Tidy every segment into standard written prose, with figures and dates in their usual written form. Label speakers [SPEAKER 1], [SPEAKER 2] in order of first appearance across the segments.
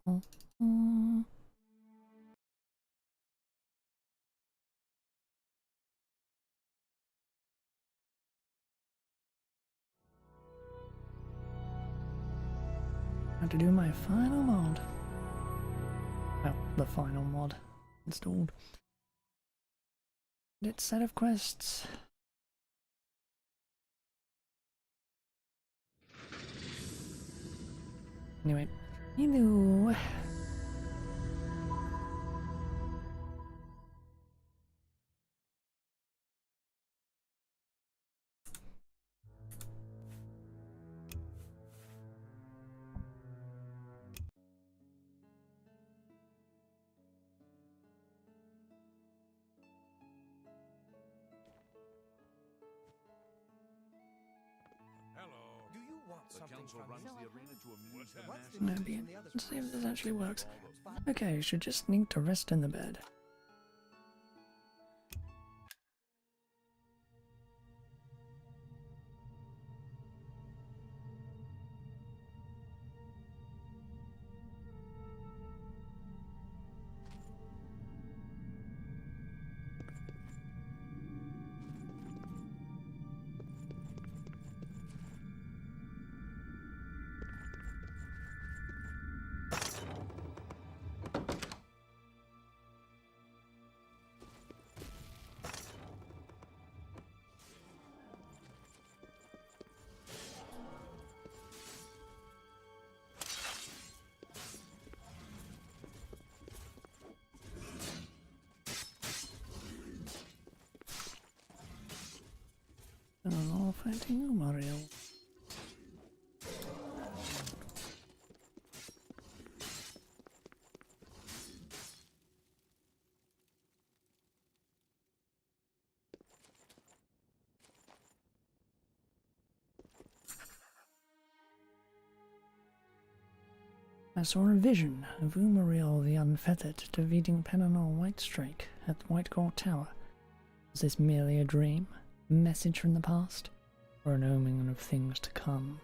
[SPEAKER 1] Have to do my final mod. Well, the final mod installed. Its set of quests. Anyway, hello. Let's see if this actually works. Okay, should just need to rest in the bed. Oh, fighting you, Mario. I saw a vision of Umariel the Unfeathered defeating Penanol Whitestrake at White Court Tower. Was this merely a dream? A message from the past? Or an omen of things to come?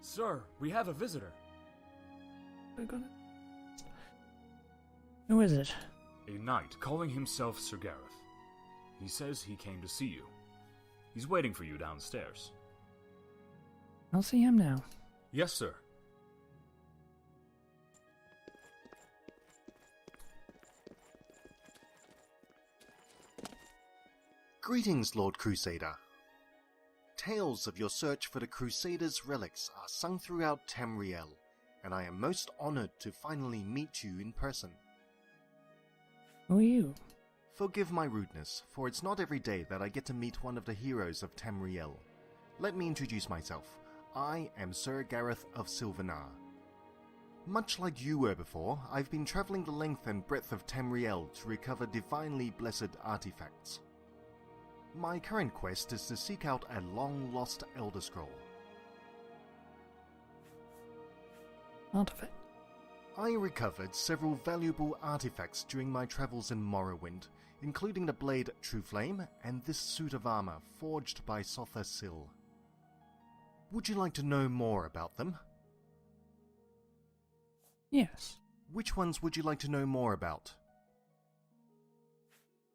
[SPEAKER 2] Sir, we have a visitor.
[SPEAKER 1] I got it. Who is it?
[SPEAKER 2] A knight calling himself Sir Gareth. He says he came to see you. He's waiting for you downstairs.
[SPEAKER 1] I'll see him now.
[SPEAKER 2] Yes, sir.
[SPEAKER 3] Greetings, Lord Crusader. Tales of your search for the Crusaders' relics are sung throughout Tamriel, and I am most honored to finally meet you in person.
[SPEAKER 1] Who are you?
[SPEAKER 3] Forgive my rudeness, for it's not every day that I get to meet one of the heroes of Tamriel. Let me introduce myself. I am Sir Gareth of Sylvanar. Much like you were before, I've been travelling the length and breadth of Tamriel to recover divinely blessed artifacts. My current quest is to seek out a long-lost Elder Scroll.
[SPEAKER 1] Artifact.
[SPEAKER 3] I recovered several valuable artifacts during my travels in Morrowind, including the blade True Flame and this suit of armor forged by Sotha Sil. Would you like to know more about them?
[SPEAKER 1] Yes.
[SPEAKER 3] Which ones would you like to know more about?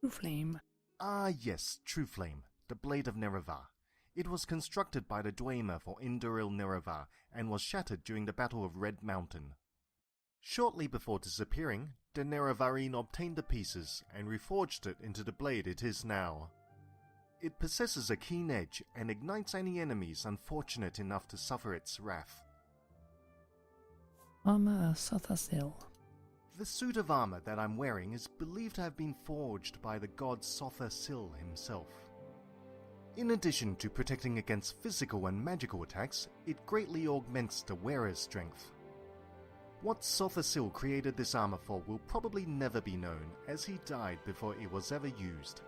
[SPEAKER 1] True Flame.
[SPEAKER 3] Ah yes, True Flame, the Blade of Nerevar. It was constructed by the Dwemer for Induril Nerevar and was shattered during the Battle of Red Mountain. Shortly before disappearing, the Nerevarine obtained the pieces and reforged it into the blade it is now. It possesses a keen edge and ignites any enemies unfortunate enough to suffer its wrath.
[SPEAKER 1] Armor Sotha Sil.
[SPEAKER 3] The suit of armor that I'm wearing is believed to have been forged by the god Sotha Sil himself. In addition to protecting against physical and magical attacks, it greatly augments the wearer's strength. What Sotha Sil created this armor for will probably never be known, as he died before it was ever used.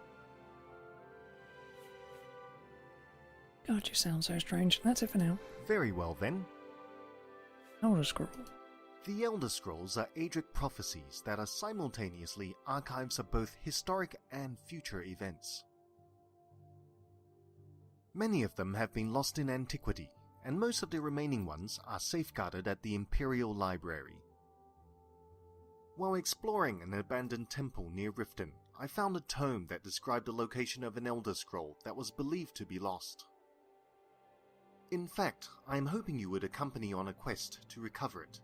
[SPEAKER 1] God, you sound so strange. That's it for now.
[SPEAKER 3] Very well then.
[SPEAKER 1] Elder Scroll.
[SPEAKER 3] The Elder Scrolls are Adric prophecies that are simultaneously archives of both historic and future events. Many of them have been lost in antiquity, and most of the remaining ones are safeguarded at the Imperial Library. While exploring an abandoned temple near Riften, I found a tome that described the location of an Elder Scroll that was believed to be lost. In fact, I am hoping you would accompany on a quest to recover it.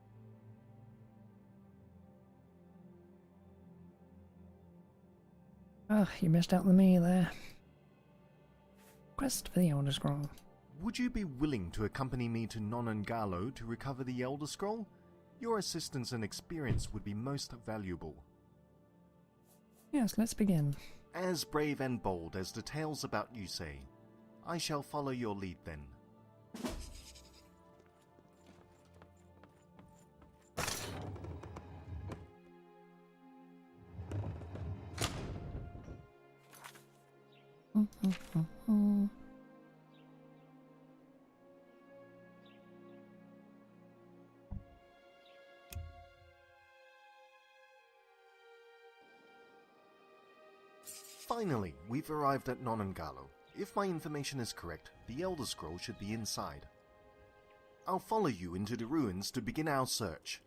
[SPEAKER 1] Oh, you missed out on me there. Quest for the Elder Scroll.
[SPEAKER 3] Would you be willing to accompany me to Nonangalo to recover the Elder Scroll? Your assistance and experience would be most valuable.
[SPEAKER 1] Yes, let's begin.
[SPEAKER 3] As brave and bold as the tales about you say, I shall follow your lead then. Finally, we've arrived at Nonangalo. If my information is correct, the Elder Scroll should be inside. I'll follow you into the ruins to begin our search.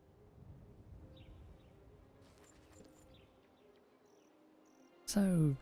[SPEAKER 1] So...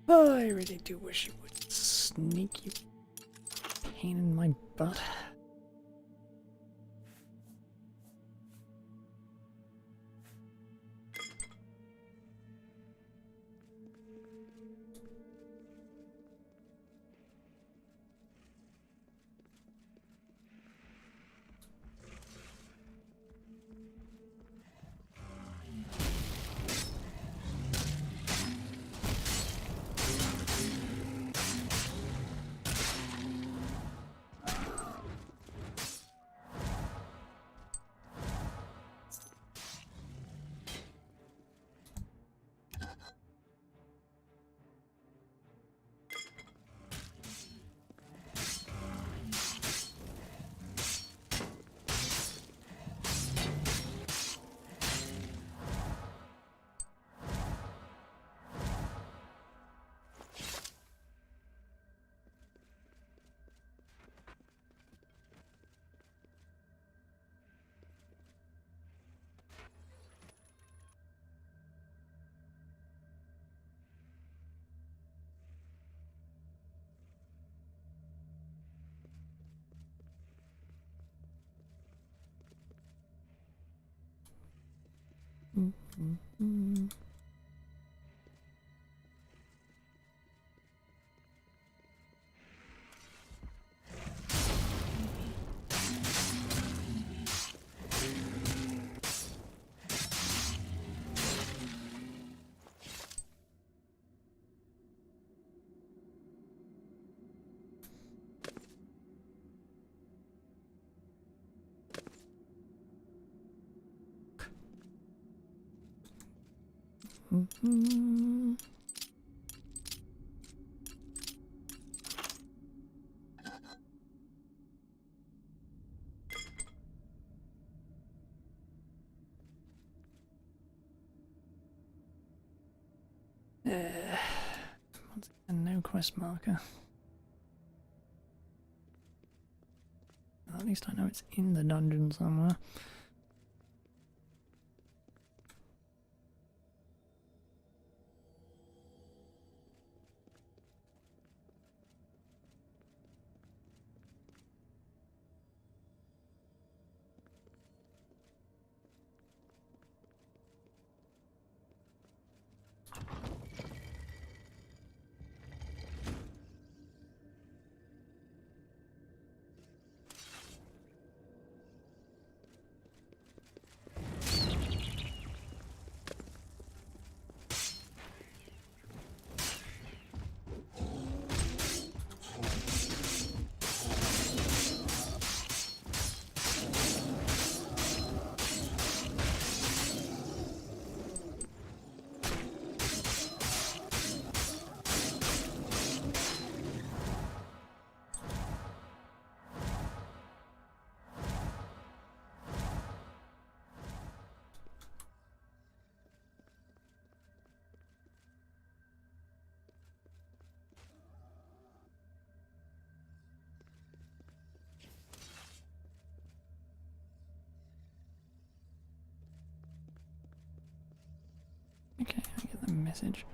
[SPEAKER 1] Oh, I really do wish you would sneak, you pain in my butt. Once again, no quest marker. Well, at least I know it's in the dungeon somewhere. Okay, I get the message.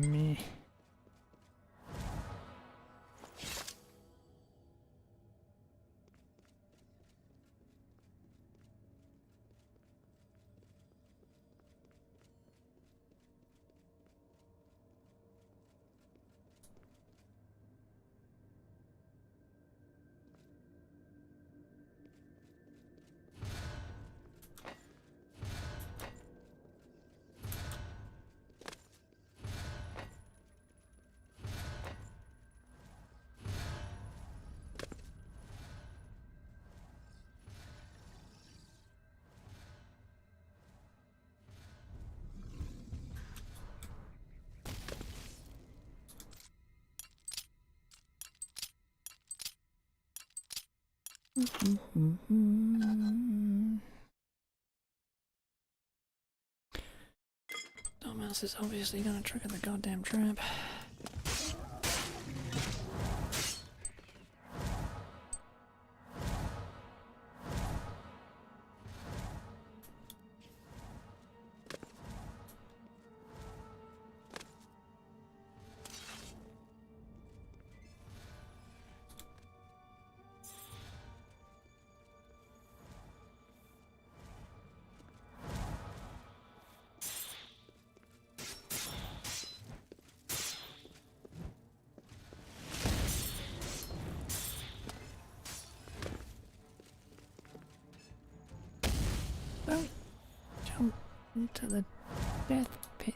[SPEAKER 1] Me. Dumbass is obviously gonna trigger the goddamn trap. Into the death pit.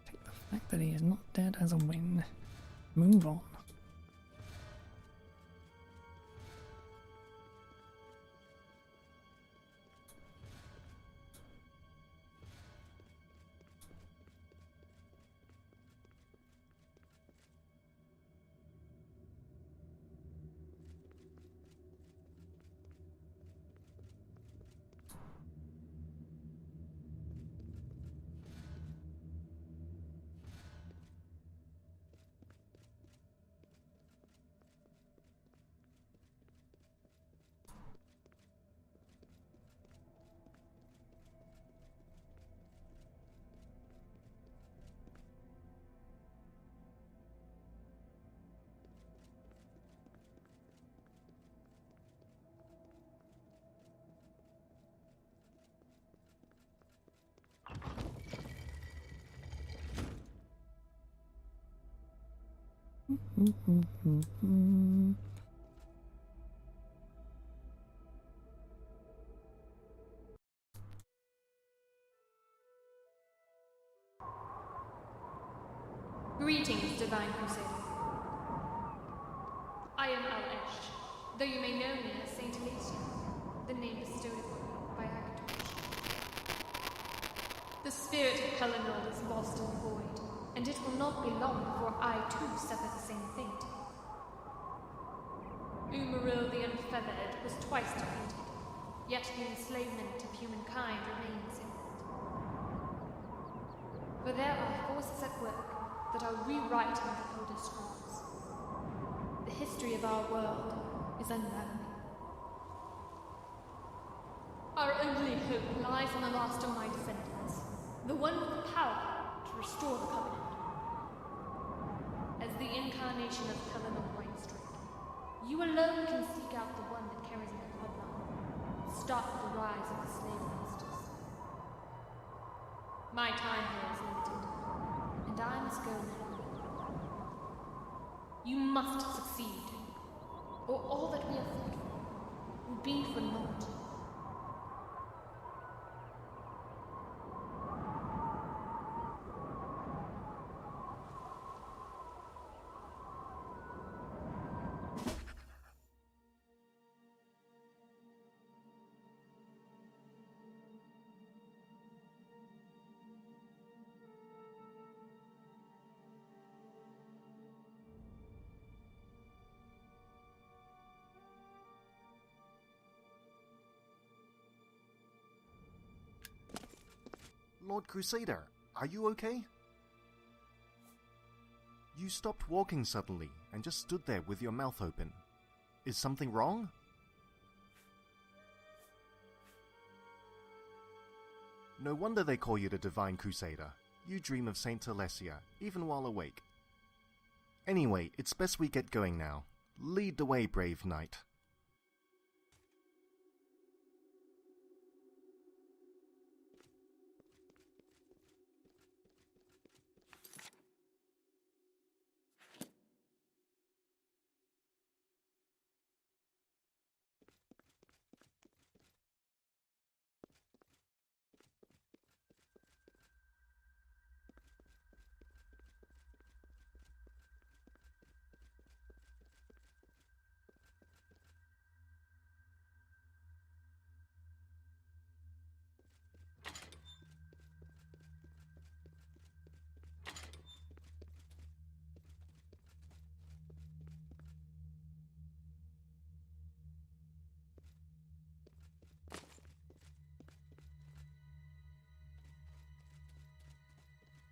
[SPEAKER 1] Take the fact that he is not dead as a win. Move on.
[SPEAKER 4] Greetings, Divine Crusader. I am Al-Esh, though you may know me as Saint Alicia, the name bestowed upon me by Agatorch. The spirit of Pelennor is lost in the void, and it will not be long before I too suffer the same fate. Umaril the Unfeathered was twice defeated, yet the enslavement of humankind remains imminent. For there are forces at work that are rewriting the Elder Scrolls. The history of our world is unraveling. Our only hope lies in the last of my descendants, the one with the power to restore the Covenant. As the incarnation of Pelennor Whitestrike, you alone can seek out the one that carries my bloodline and stop the rise of the slave masters. My time here is limited, and I must go now. You must succeed, or all that we have fought for will be for naught.
[SPEAKER 3] Lord Crusader, are you okay? You stopped walking suddenly and just stood there with your mouth open. Is something wrong? No wonder they call you the Divine Crusader. You dream of Saint Alessia, even while awake. Anyway, it's best we get going now. Lead the way, brave knight.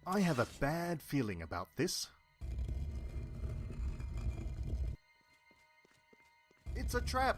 [SPEAKER 3] I have a bad feeling about this. It's a trap!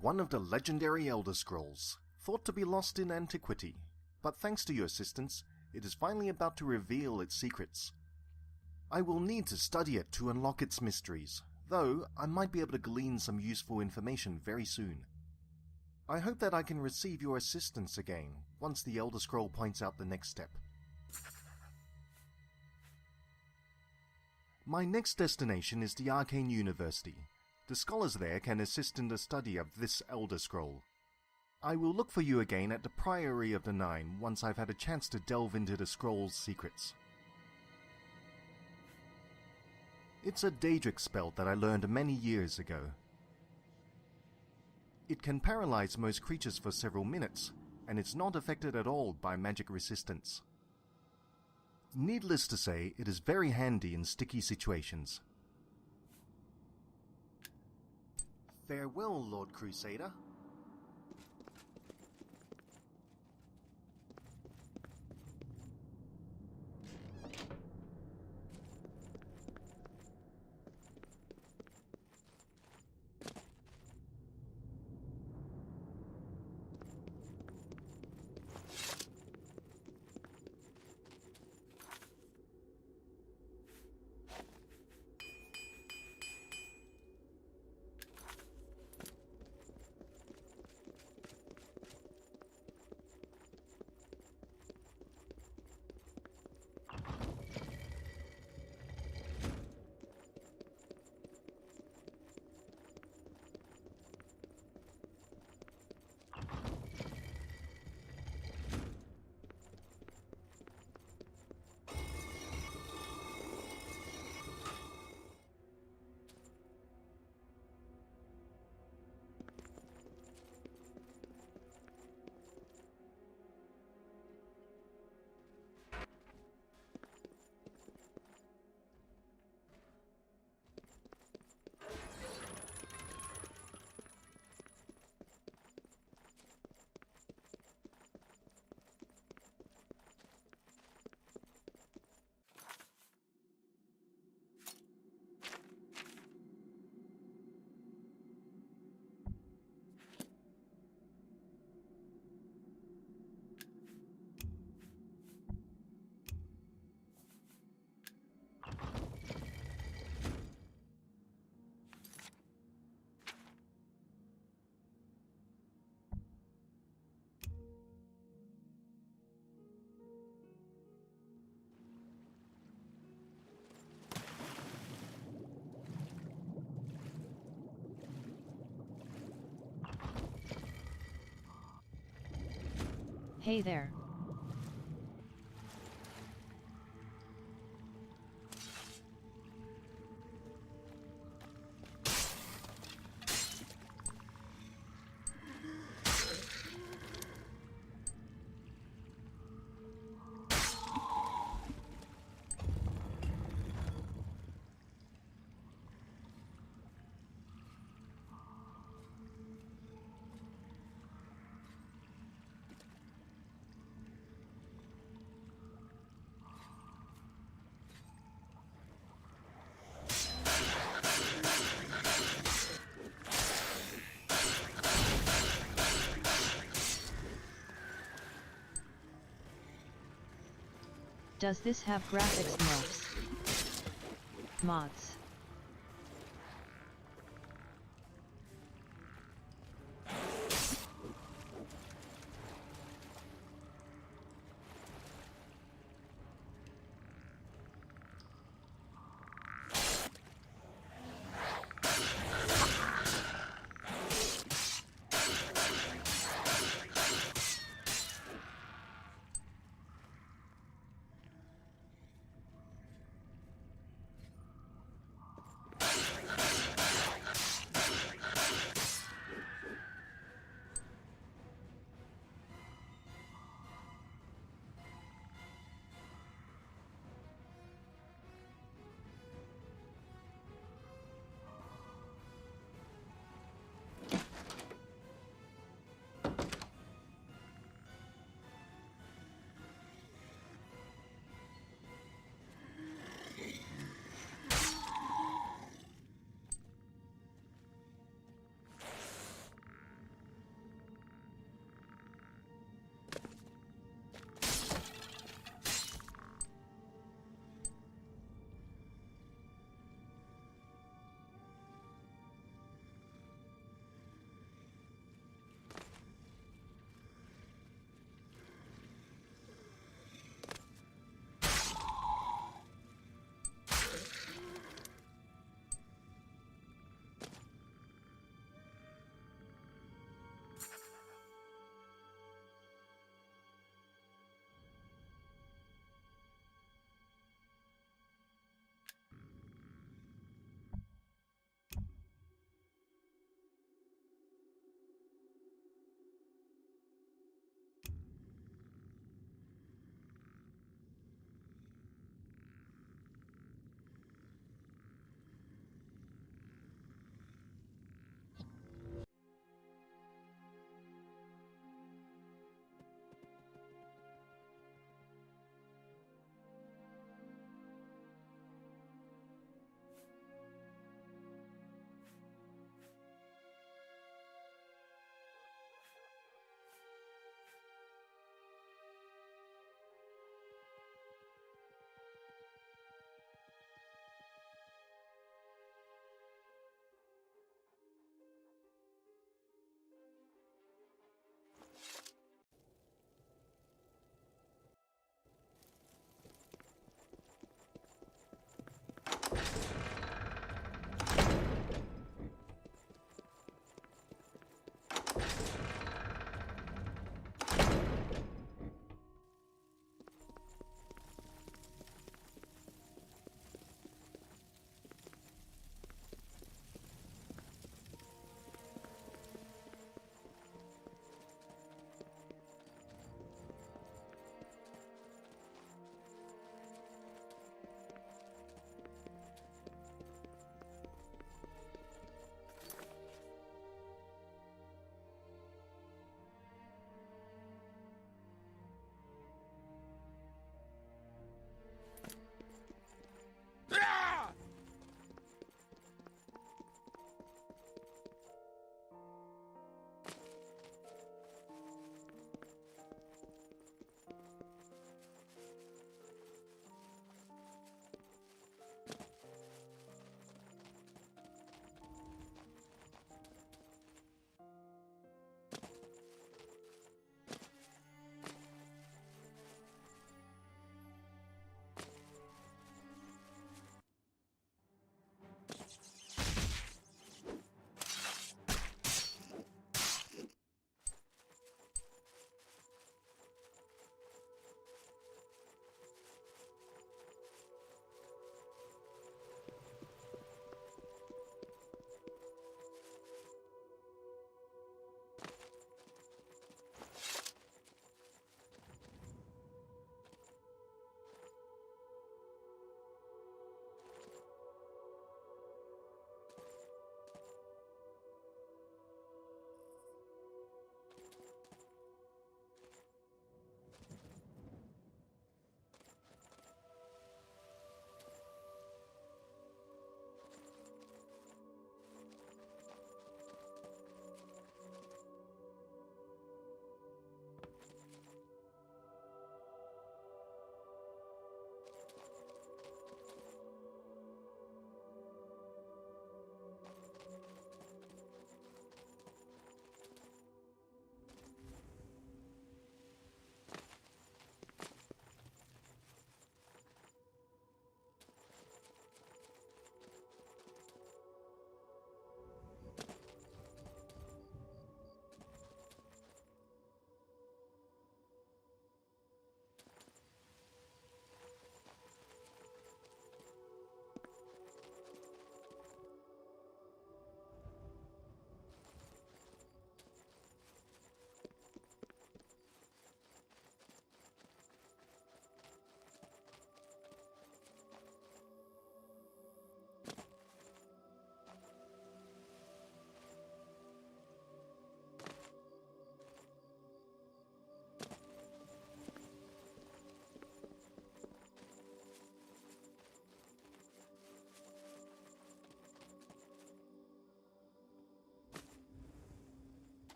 [SPEAKER 3] one of the legendary Elder Scrolls, thought to be lost in antiquity, but thanks to your assistance, it is finally about to reveal its secrets. I will need to study it to unlock its mysteries, though I might be able to glean some useful information very soon. I hope that I can receive your assistance again once the Elder Scroll points out the next step. My next destination is the Arcane University. The scholars there can assist in the study of this Elder Scroll. I will look for you again at the Priory of the Nine once I've had a chance to delve into the scroll's secrets. It's a Daedric spell that I learned many years ago. It can paralyze most creatures for several minutes, and it's not affected at all by magic resistance. Needless to say, it is very handy in sticky situations. Farewell, Lord Crusader.
[SPEAKER 5] Hey there. Does this have graphics mods?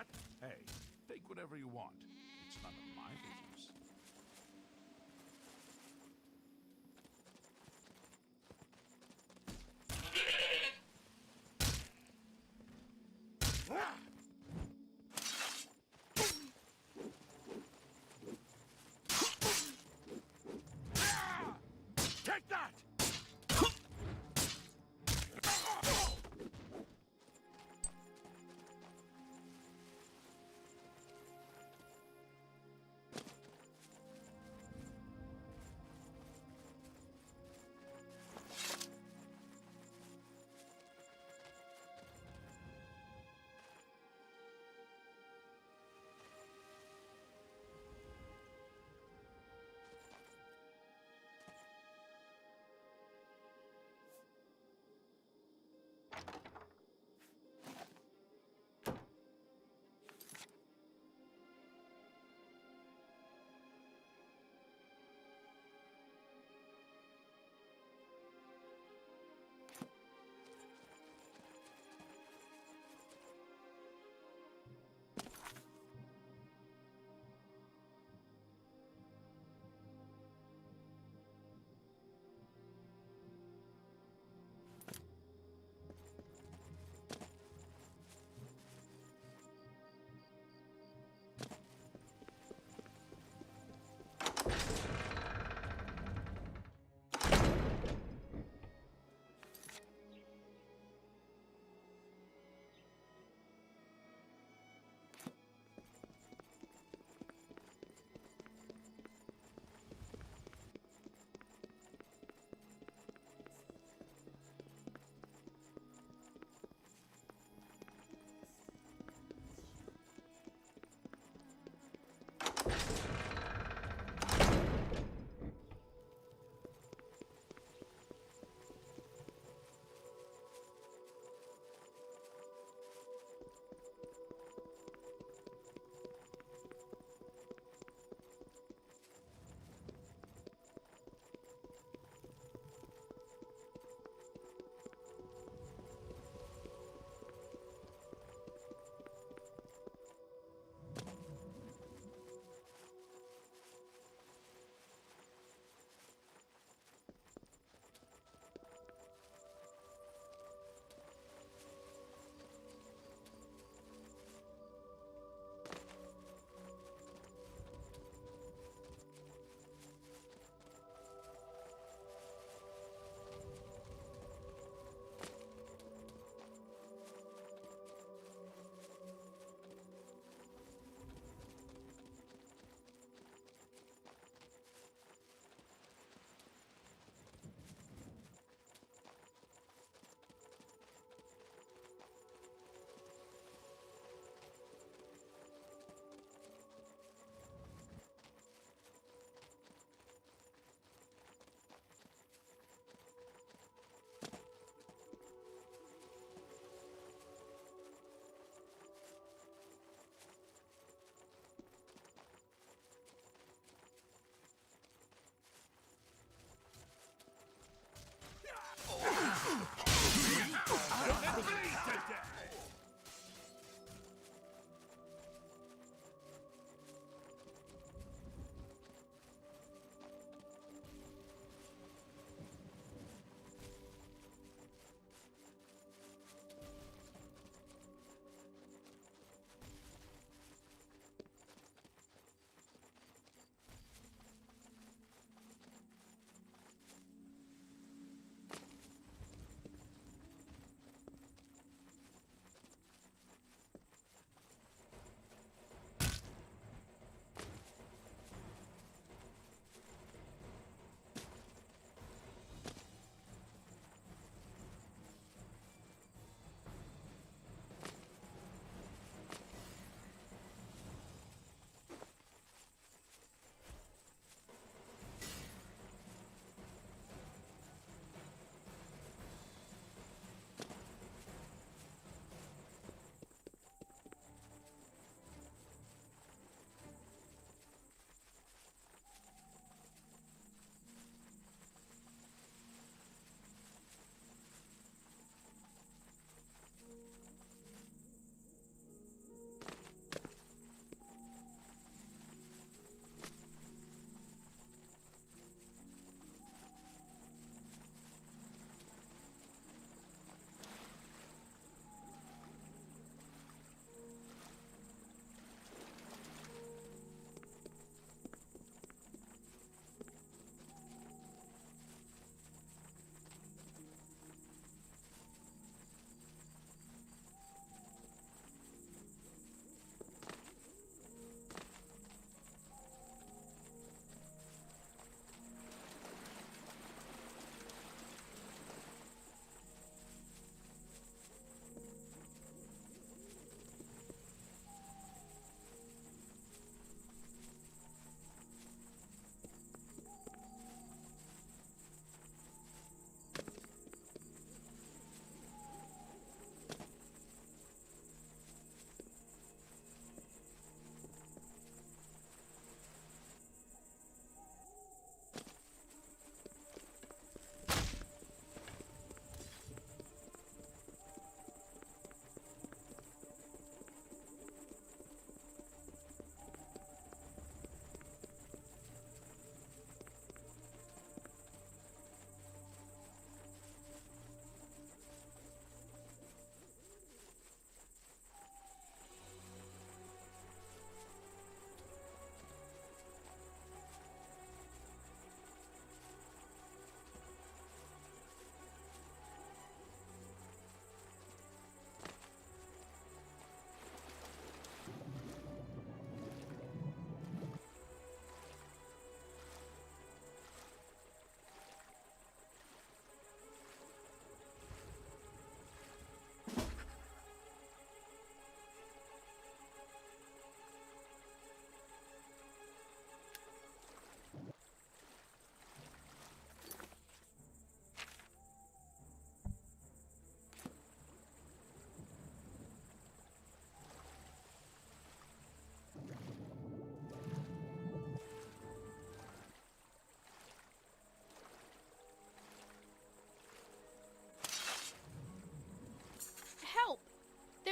[SPEAKER 6] that? Hey, take whatever you want. It's none of my business. Take that!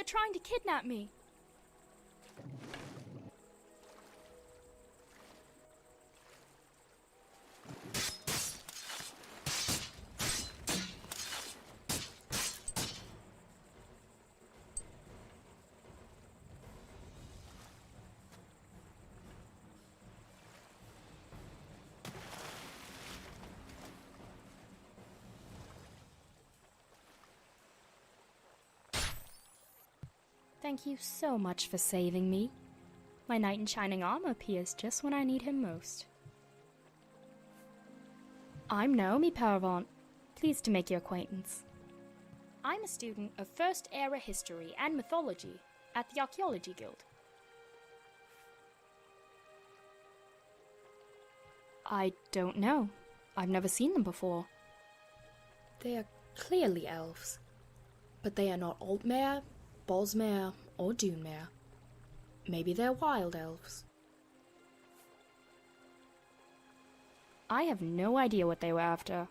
[SPEAKER 4] trying to kidnap me. Thank you so much for saving me. My knight in shining armor appears just when I need him most. I'm Naomi Paravant. Pleased to make your acquaintance. I'm a student of First Era History and Mythology at the Archaeology Guild. I don't know. I've never seen them before.
[SPEAKER 7] They are clearly elves, but they are not Altmere, Bosmere, or Dunmere. Maybe they're wild elves.
[SPEAKER 4] I have no idea what they were after.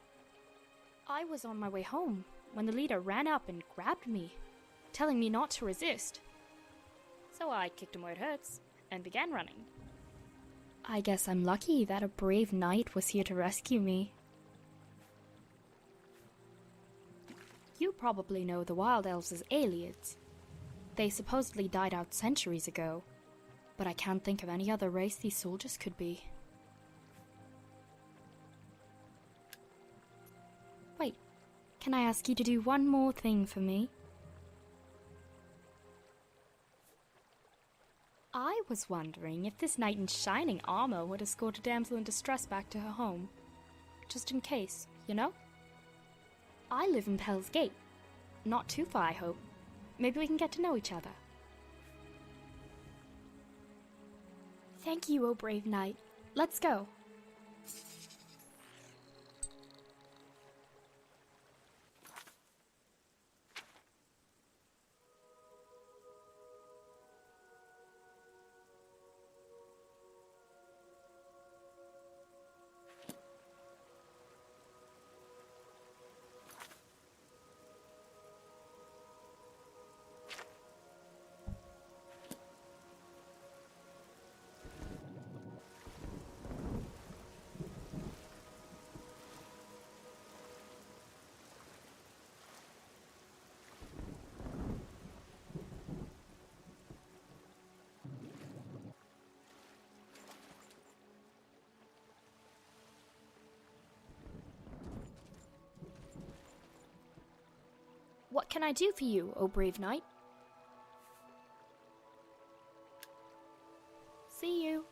[SPEAKER 4] I was on my way home when the leader ran up and grabbed me, telling me not to resist. So I kicked him where it hurts and began running. I guess I'm lucky that a brave knight was here to rescue me. You probably know the wild elves as Aelids. They supposedly died out centuries ago, but I can't think of any other race these soldiers could be. Wait, can I ask you to do one more thing for me? I was wondering if this knight in shining armor would escort a damsel in distress back to her home. Just in case, you know? I live in Pell's Gate. Not too far, I hope. Maybe we can get to know each other. Thank you, O brave knight. Let's go. What can I do for you, O brave knight? See you.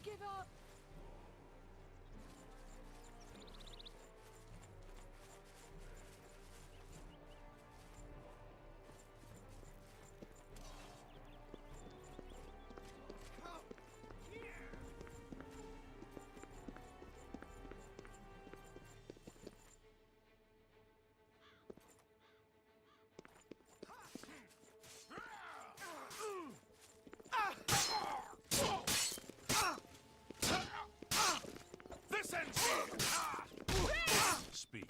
[SPEAKER 8] give up!
[SPEAKER 6] This ends here! Speak.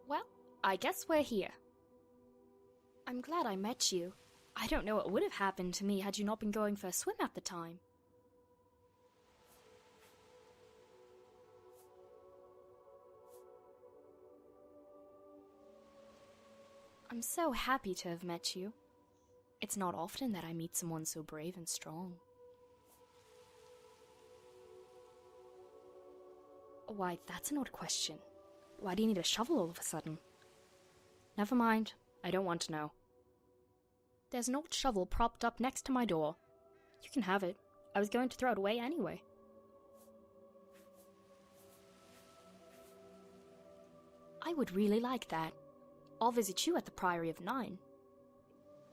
[SPEAKER 7] Well, I guess we're here. I'm glad I met you. I don't know what would have happened to me had you not been going for a swim at the time. I'm so happy to have met you. It's not often that I meet someone so brave and strong. Why, that's an odd question. Why do you need a shovel all of a sudden? Never mind, I don't want to know. There's an old shovel propped up next to my door. You can have it. I was going to throw it away anyway. I would really like that. I'll visit you at the Priory of Nine.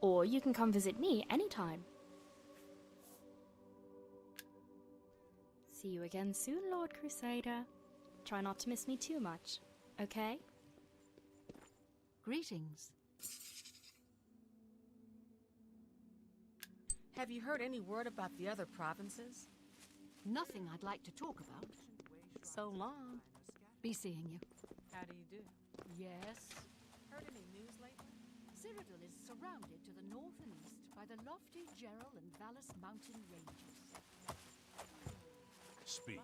[SPEAKER 7] Or you can come visit me anytime. See you again soon, Lord Crusader. Try not to miss me too much, okay?
[SPEAKER 8] Greetings. Have you heard any word about the other provinces? Nothing I'd like to talk about. So long. Be seeing you.
[SPEAKER 9] How do you do?
[SPEAKER 8] Yes.
[SPEAKER 9] Heard any news lately?
[SPEAKER 8] Cyrodiil is surrounded to the north and east by the lofty Gerald and Vallis mountain ranges.
[SPEAKER 6] Speak.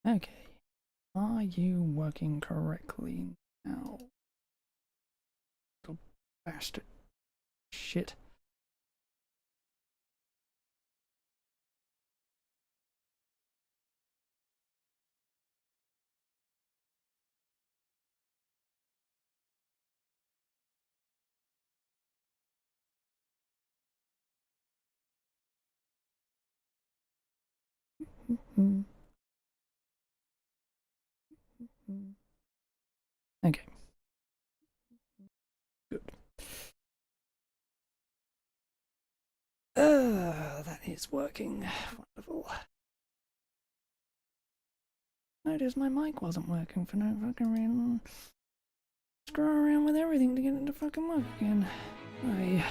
[SPEAKER 1] Okay. Are you working correctly now? Little bastard. Shit. Okay. Good. That is working. Wonderful. Noticed my mic wasn't working for no fucking reason. Screw around with everything to get it to fucking work again. Aye.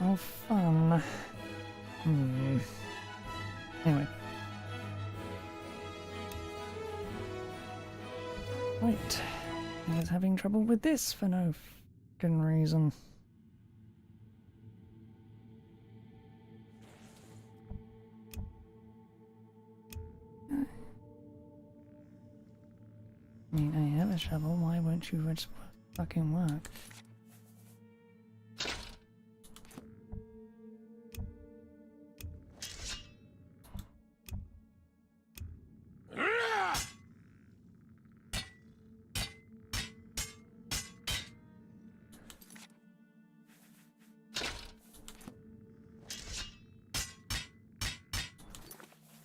[SPEAKER 1] Oh, fun. Anyway. Right. I was having trouble with this for no fucking reason. I mean, I have a shovel, why won't you just fucking work?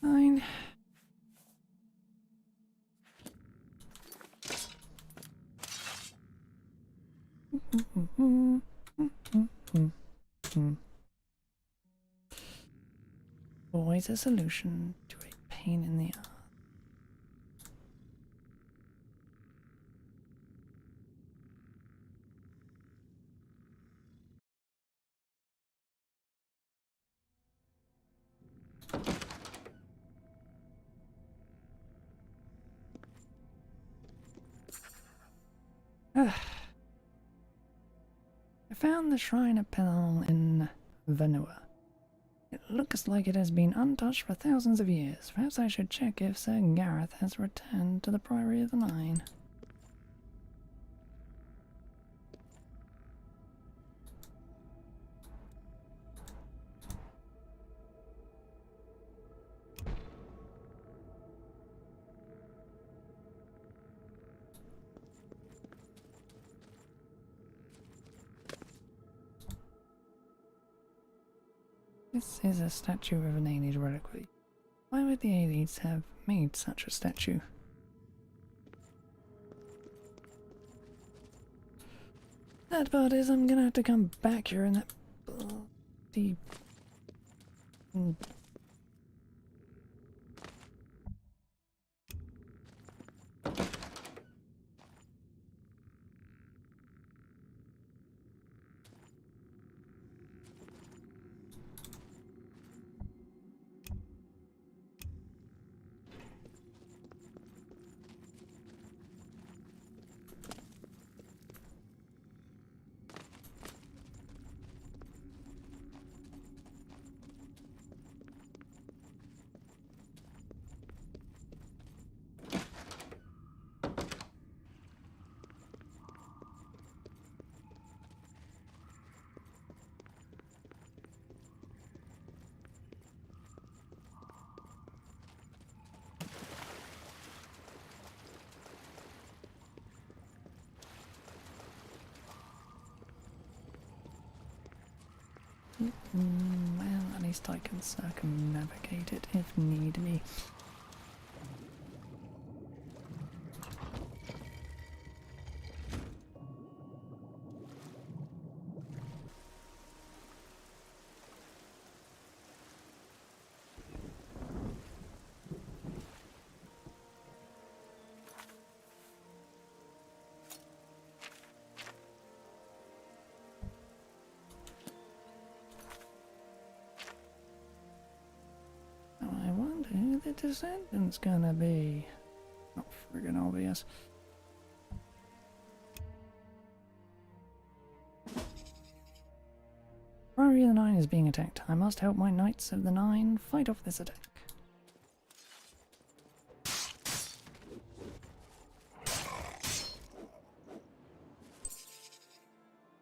[SPEAKER 1] Fine. Always a solution to a pain in the ass. I found the Shrine of Penal in Vanua. It looks like it has been untouched for thousands of years. Perhaps I should check if Sir Gareth has returned to the Priory of the Nine. This is a statue of an Aelid reliquary. Why would the Aelids have made such a statue? That part is, I'm gonna have to come back here in that bloody... Well, at least I can circumnavigate it if need be. I wonder who the descendant's gonna be. Not friggin' obvious. the Nine is being attacked. I must help my Knights of the Nine fight off this attack.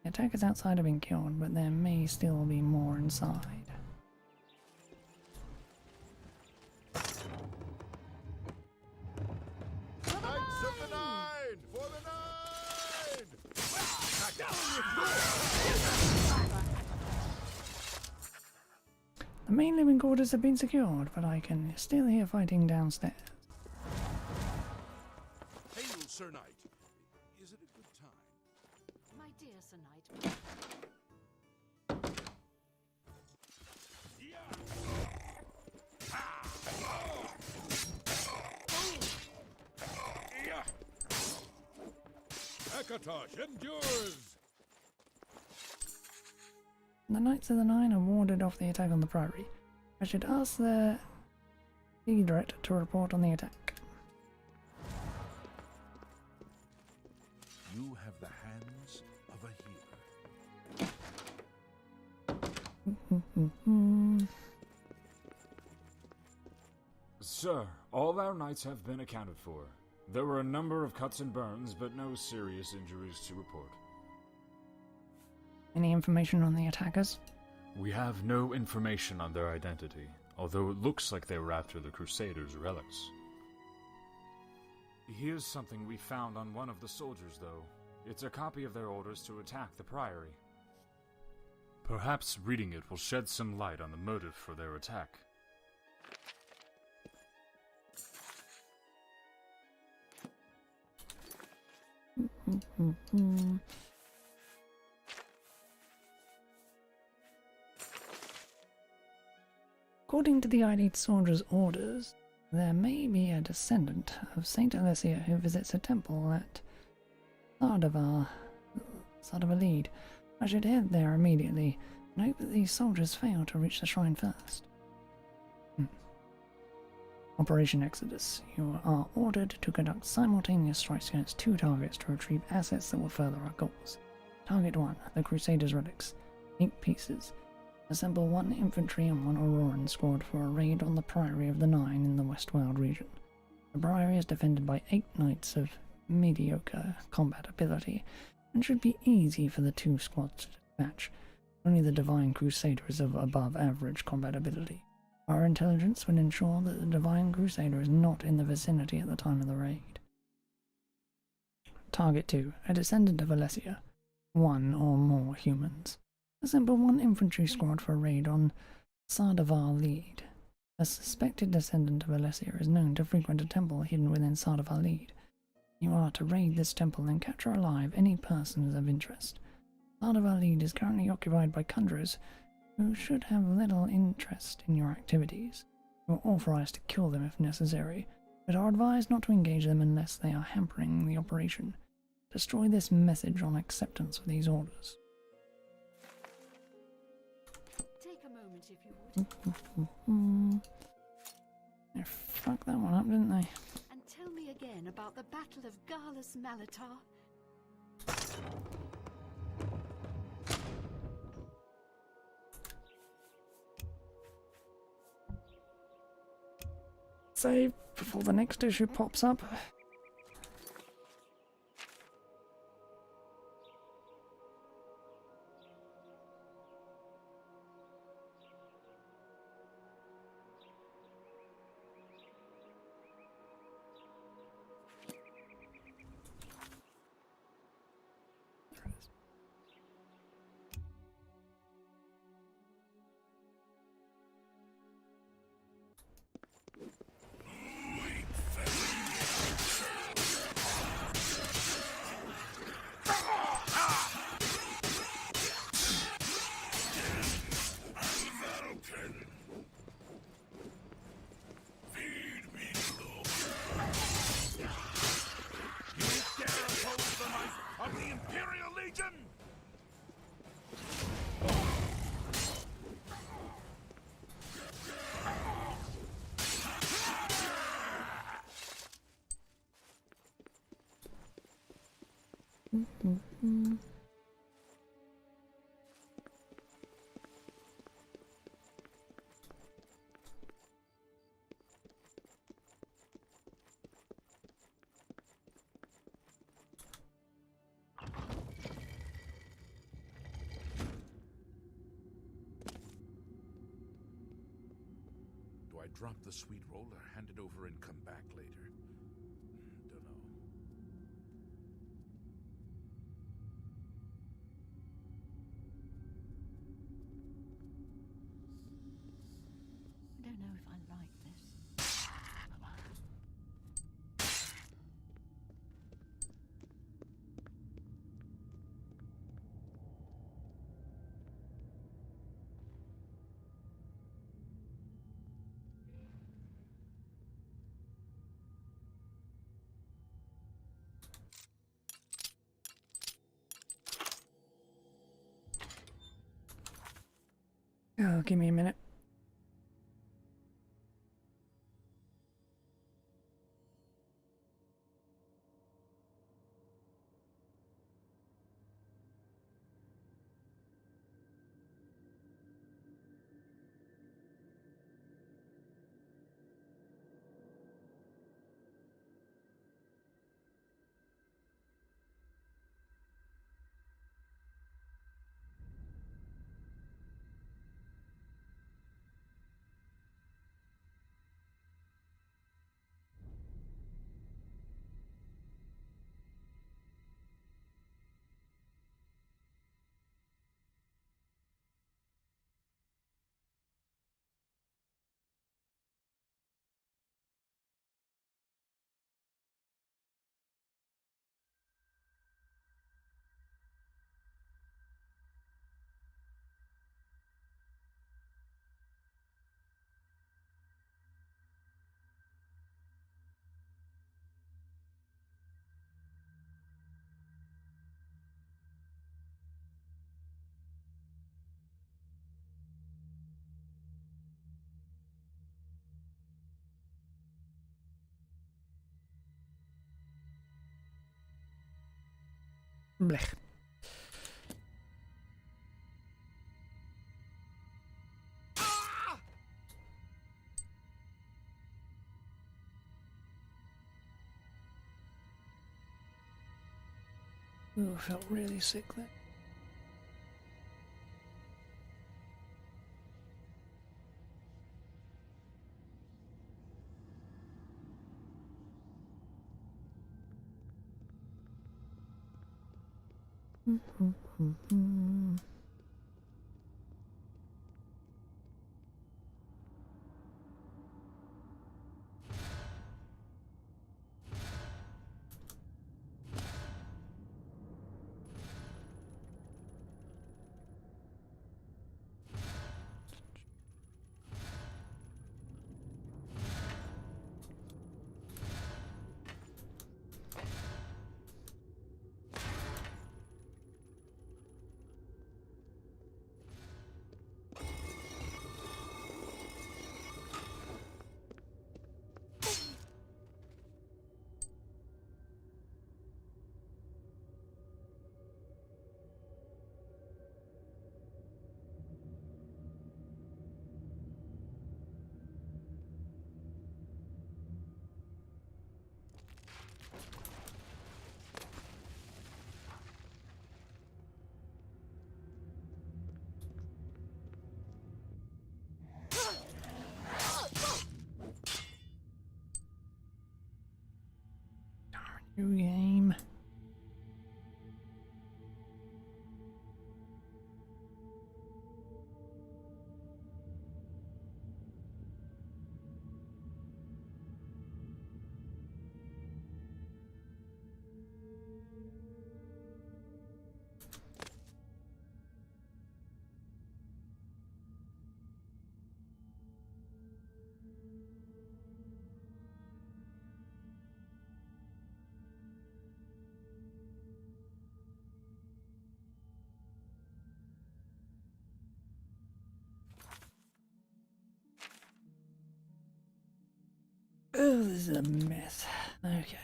[SPEAKER 1] The attackers outside have been killed, but there may still be more inside.
[SPEAKER 6] Knights of the Nine! For the Nine!
[SPEAKER 1] The main living quarters have been secured, but I can still hear fighting downstairs.
[SPEAKER 6] Hail, Sir Knight. Is it a good time?
[SPEAKER 8] My dear Sir Knight.
[SPEAKER 6] Akatosh endures!
[SPEAKER 1] The Knights of the Nine have warded off the attack on the Priory. I should ask the leaderate to report on the attack.
[SPEAKER 6] You have the hands of a healer.
[SPEAKER 2] Sir, all our knights have been accounted for. There were a number of cuts and burns, but no serious injuries to report.
[SPEAKER 1] Any information on the attackers?
[SPEAKER 2] We have no information on their identity, although it looks like they were after the Crusaders' relics. Here's something we found on one of the soldiers, though. It's a copy of their orders to attack the Priory. Perhaps reading it will shed some light on the motive for their attack.
[SPEAKER 1] According to the ID soldier's orders, there may be a descendant of Saint Alessia who visits a temple at Sardavalid. I should head there immediately and hope that these soldiers fail to reach the shrine first. Operation Exodus. You are ordered to conduct simultaneous strikes against 2 targets to retrieve assets that will further our goals. Target 1, the Crusaders' relics. 8 pieces. Assemble 1 infantry and 1 Auroran squad for a raid on the Priory of the Nine in the Westworld region. The Priory is defended by 8 knights of mediocre combat ability, and should be easy for the 2 squads to dispatch. Only the Divine Crusader is of above average combat ability. Our intelligence will ensure that the Divine Crusader is not in the vicinity at the time of the raid. Target 2, a descendant of Alessia. 1 or more humans. Assemble 1 infantry squad for a raid on Sardavalid. A suspected descendant of Alessia is known to frequent a temple hidden within Sardavalid. You are to raid this temple and capture alive any persons of interest. Sardavalid is currently occupied by conjurers who should have little interest in your activities. You are authorized to kill them if necessary, but are advised not to engage them unless they are hampering the operation. Destroy this message on acceptance of these orders.
[SPEAKER 8] Take a moment if you would.
[SPEAKER 1] They fucked that one up, didn't they?
[SPEAKER 8] And tell me again about the Battle of Garlus Malatar.
[SPEAKER 1] Save before the next issue pops up.
[SPEAKER 6] Do I drop the sweet roll or hand it over and come back later? Dunno.
[SPEAKER 8] I don't know if I like this.
[SPEAKER 1] Oh, give me a minute. Blech. Ooh, I felt really sick there. New game. Oh, this is a mess. Okay.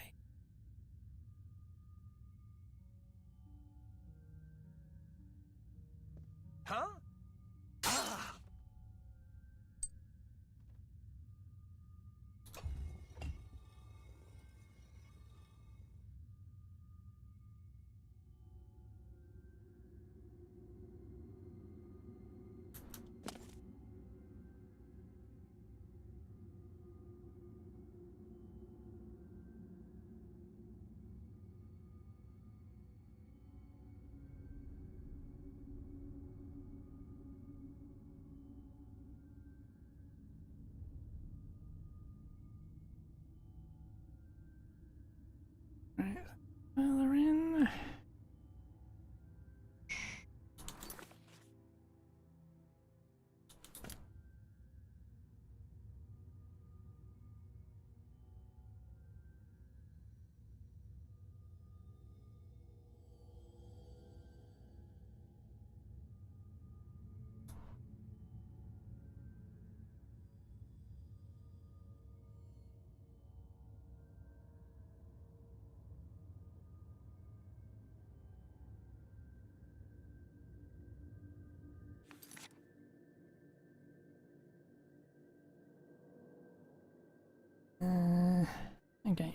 [SPEAKER 10] Huh? Ah!
[SPEAKER 1] Right, further in. Okay.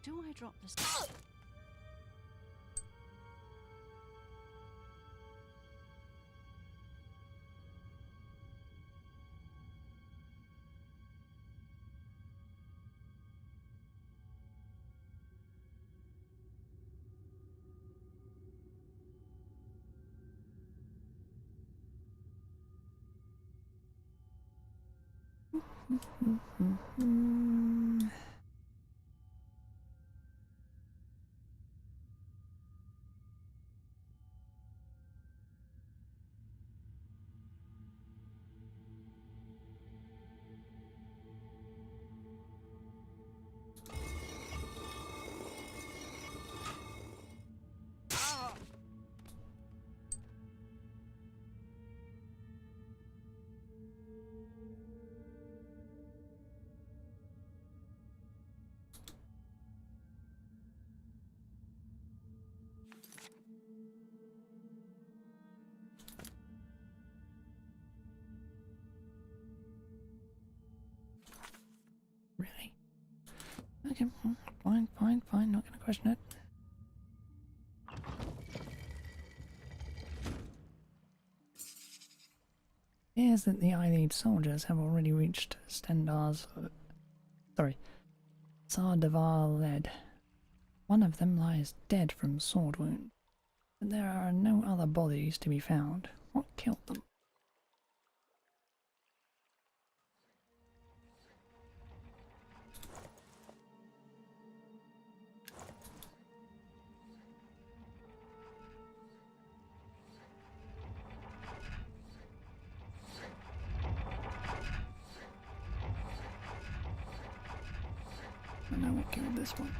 [SPEAKER 8] Do I drop this?
[SPEAKER 1] Really? Okay, fine, not gonna question it. It appears that the Eyelid soldiers have already reached Sardavar Led. One of them lies dead from sword wound, but there are no other bodies to be found. What killed them? I don't know what killed this one.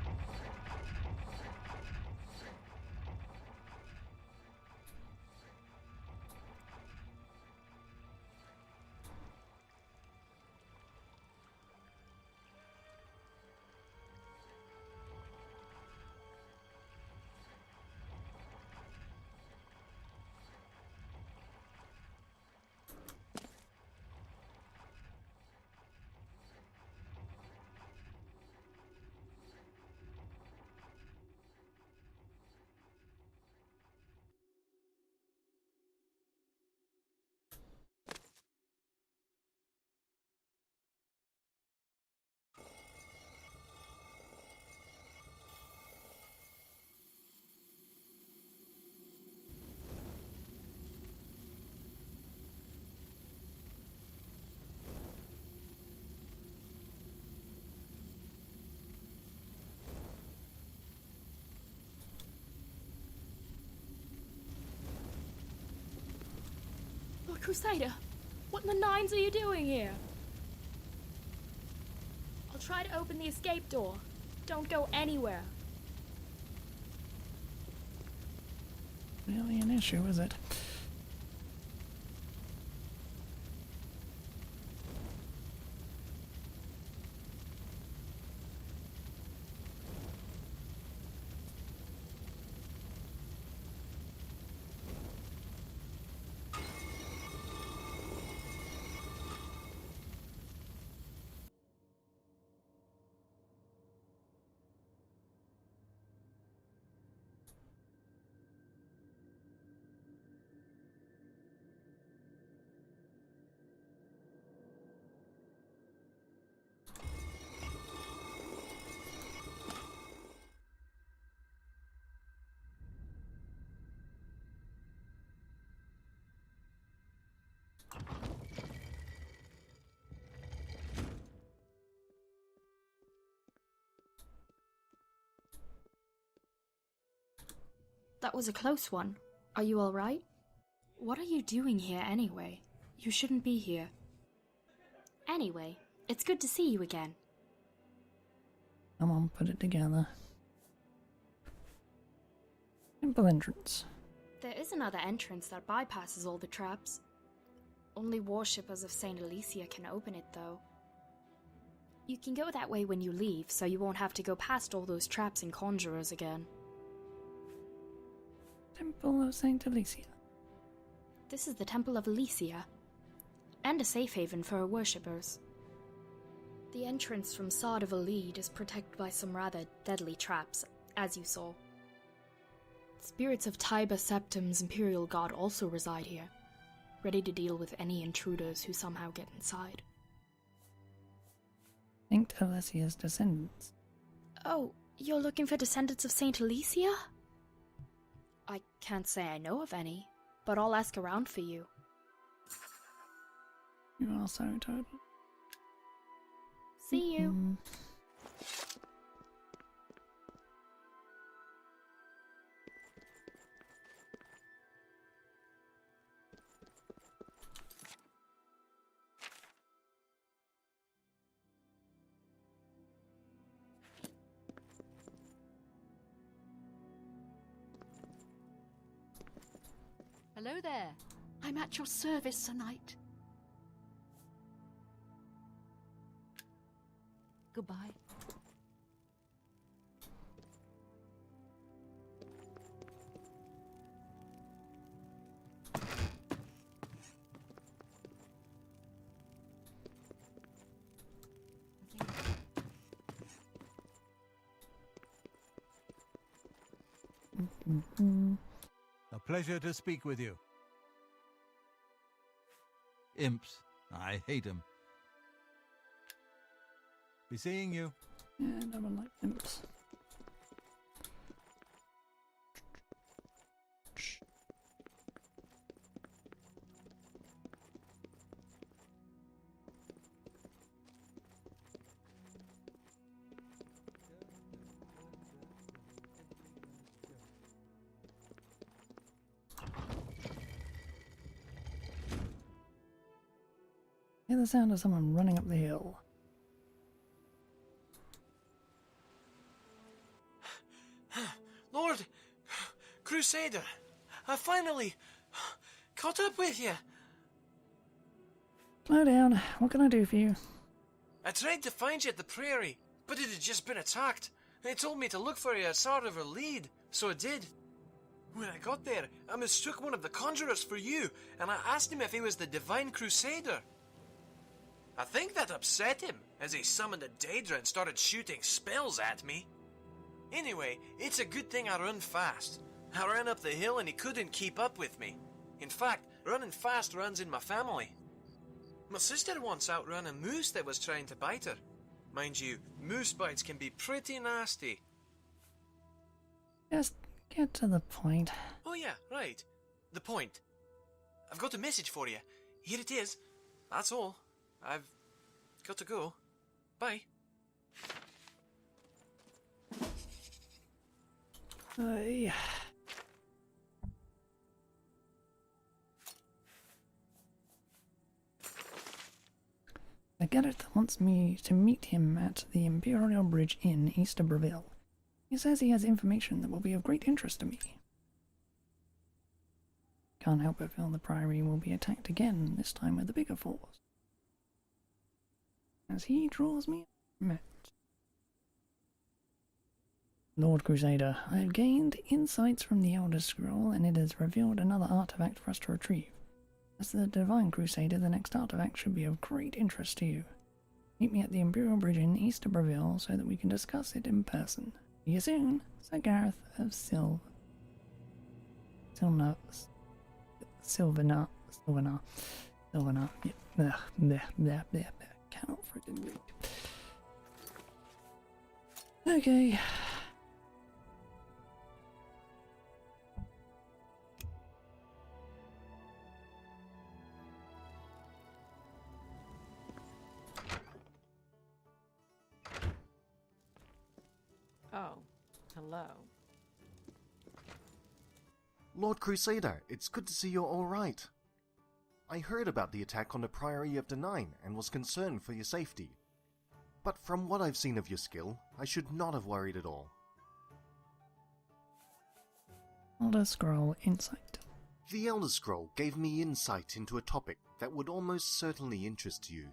[SPEAKER 7] Lord Crusader, what in the nines are you doing here? I'll try to open the escape door. Don't go anywhere.
[SPEAKER 1] Really an issue, is it?
[SPEAKER 7] That was a close one. Are you alright? What are you doing here anyway? You shouldn't be here. Anyway, it's good to see you again.
[SPEAKER 1] Come on, put it together. Simple entrance.
[SPEAKER 7] There is another entrance that bypasses all the traps. Only worshippers of Saint Alicia can open it, though. You can go that way when you leave, so you won't have to go past all those traps and conjurers again.
[SPEAKER 1] Temple of Saint Alicia.
[SPEAKER 7] This is the Temple of Alicia, and a safe haven for her worshippers. The entrance from Sard of Alid is protected by some rather deadly traps, as you saw. Spirits of Tiber Septim's imperial god also reside here, ready to deal with any intruders who somehow get inside.
[SPEAKER 1] Saint Alicia's descendants.
[SPEAKER 7] Oh, you're looking for descendants of Saint Alicia? I can't say I know of any, but I'll ask around for you.
[SPEAKER 1] You are so total.
[SPEAKER 7] See you.
[SPEAKER 8] Hello there. I'm at your service, Sir Knight. Goodbye.
[SPEAKER 11] A pleasure to speak with you. Imps. I hate them. Be seeing you.
[SPEAKER 1] Yeah, no one likes imps. Hear the sound of someone running up the hill.
[SPEAKER 10] Lord, Crusader, I finally caught up with you.
[SPEAKER 1] Slow down. What can I do for you?
[SPEAKER 10] I tried to find you at the prairie, but it had just been attacked. They told me to look for you at Sard of Lead, so I did. When I got there, I mistook one of the conjurers for you, and I asked him if he was the Divine Crusader. I think that upset him, as he summoned a Daedra and started shooting spells at me. Anyway, it's a good thing I run fast. I ran up the hill and he couldn't keep up with me. In fact, running fast runs in my family. My sister once outrun a moose that was trying to bite her. Mind you, moose bites can be pretty nasty.
[SPEAKER 1] Just get to the point.
[SPEAKER 10] Oh yeah, right. The point. I've got a message for you. Here it is. That's all. I've got to go. Bye.
[SPEAKER 1] Yeah. Gareth wants me to meet him at the Imperial Bridge Inn east of Breville. He says he has information that will be of great interest to me. Can't help but feel the Priory will be attacked again, this time with a bigger force. As he draws me met. Lord Crusader, I have gained insights from the Elder Scroll, and it has revealed another artifact for us to retrieve. As the Divine Crusader, the next artifact should be of great interest to you. Meet me at the Imperial Bridge in east of Breville so that we can discuss it in person. See you soon, Sir Gareth of Silvernar. Yeah. Cannot freaking read. Okay.
[SPEAKER 9] Oh, hello.
[SPEAKER 3] Lord Crusader, it's good to see you're alright. I heard about the attack on the Priory of Denine and was concerned for your safety. But from what I've seen of your skill, I should not have worried at all.
[SPEAKER 1] Elder Scroll Insight.
[SPEAKER 3] The Elder Scroll gave me insight into a topic that would almost certainly interest you.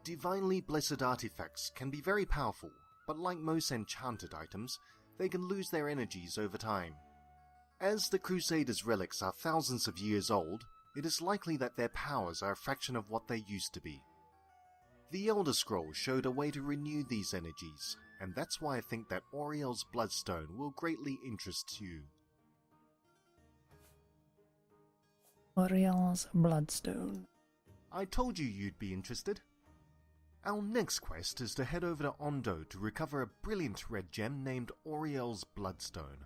[SPEAKER 3] Divinely blessed artifacts can be very powerful, but like most enchanted items, they can lose their energies over time. As the Crusaders' relics are thousands of years old, it is likely that their powers are a fraction of what they used to be. The Elder Scroll showed a way to renew these energies, and that's why I think that Auriel's Bloodstone will greatly interest you.
[SPEAKER 1] Auriel's Bloodstone.
[SPEAKER 3] I told you you'd be interested. Our next quest is to head over to Ondo to recover a brilliant red gem named Auriel's Bloodstone.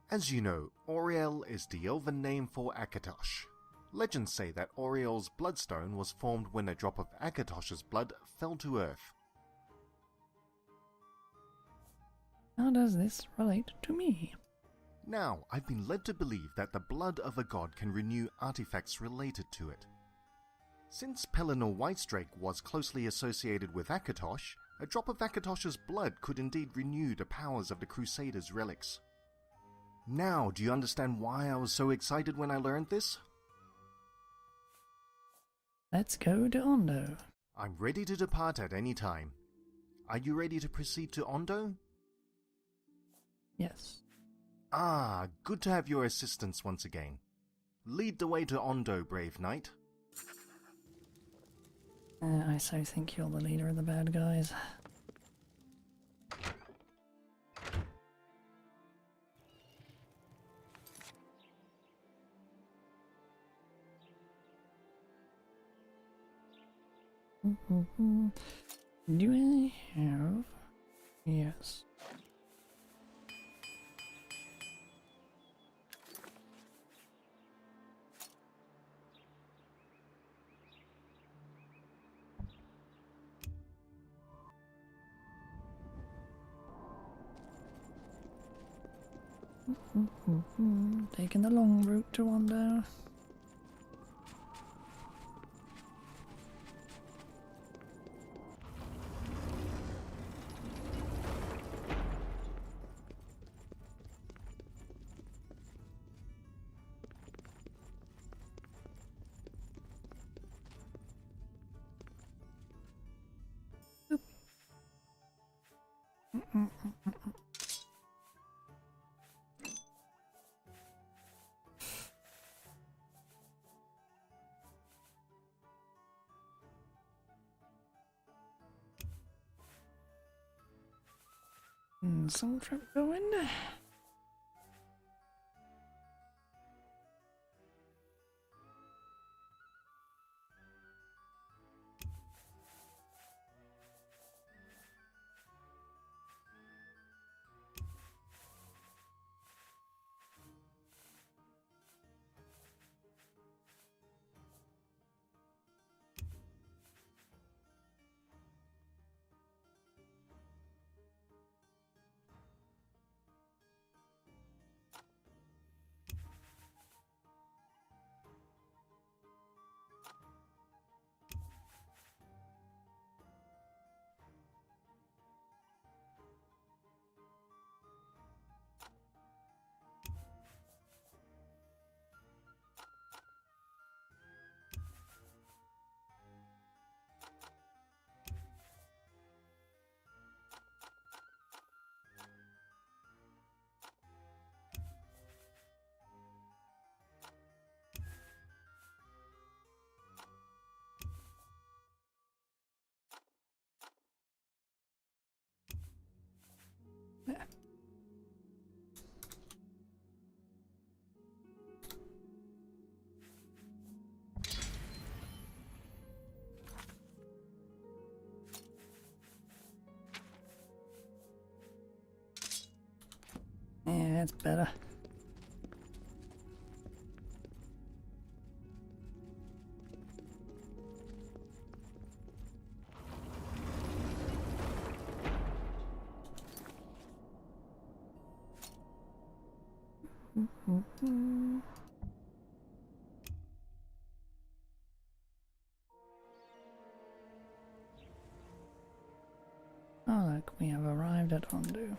[SPEAKER 3] As you know, Auriel is the elven name for Akatosh. Legends say that Auriel's Bloodstone was formed when a drop of Akatosh's blood fell to earth.
[SPEAKER 1] How does this relate to me?
[SPEAKER 3] Now, I've been led to believe that the blood of a god can renew artifacts related to it. Since Pelennor Whitestrake was closely associated with Akatosh, a drop of Akatosh's blood could indeed renew the powers of the Crusaders' relics. Now, do you understand why I was so excited when I learned this?
[SPEAKER 1] Let's go to Ondo.
[SPEAKER 3] I'm ready to depart at any time. Are you ready to proceed to Ondo?
[SPEAKER 1] Yes.
[SPEAKER 3] Ah, good to have your assistance once again. Lead the way to Ondo, brave knight.
[SPEAKER 1] I so think you're the leader of the bad guys. Do I have? Yes. Taking the long route to Ondo. Soul trip going. That's better. Oh look, we have arrived at Ondu.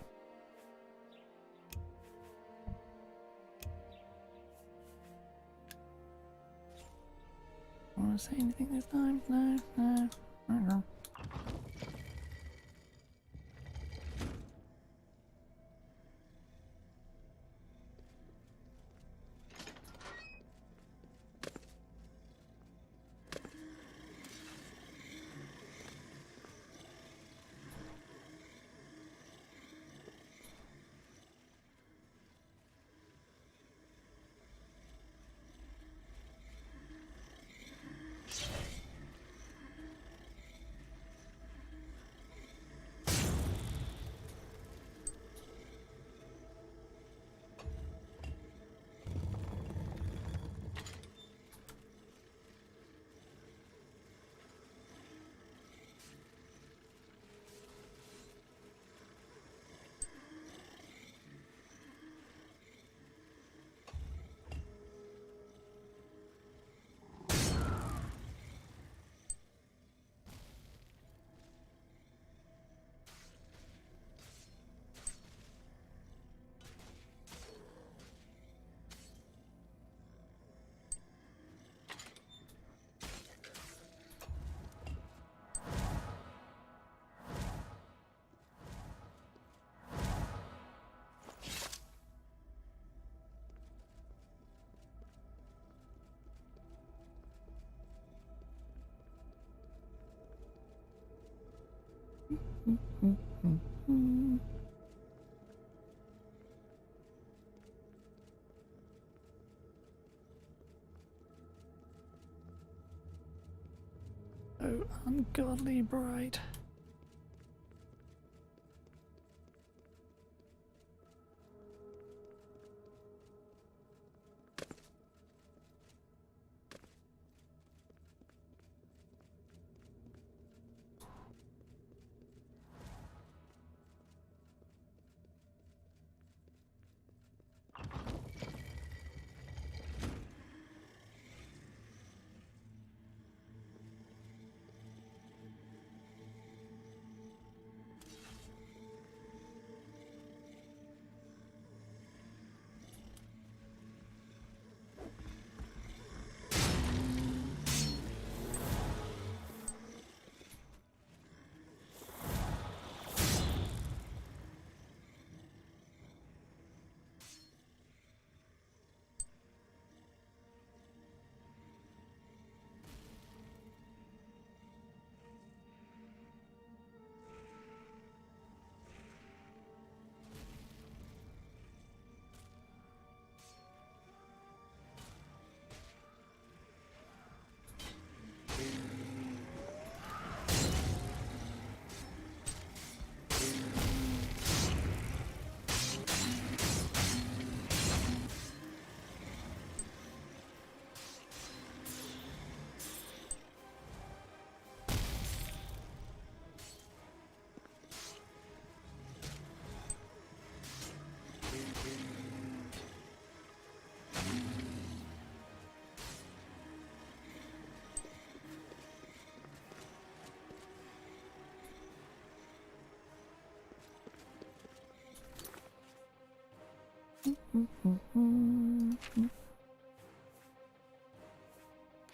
[SPEAKER 1] Want to say anything this time? No, no. I don't know. Oh, ungodly bright.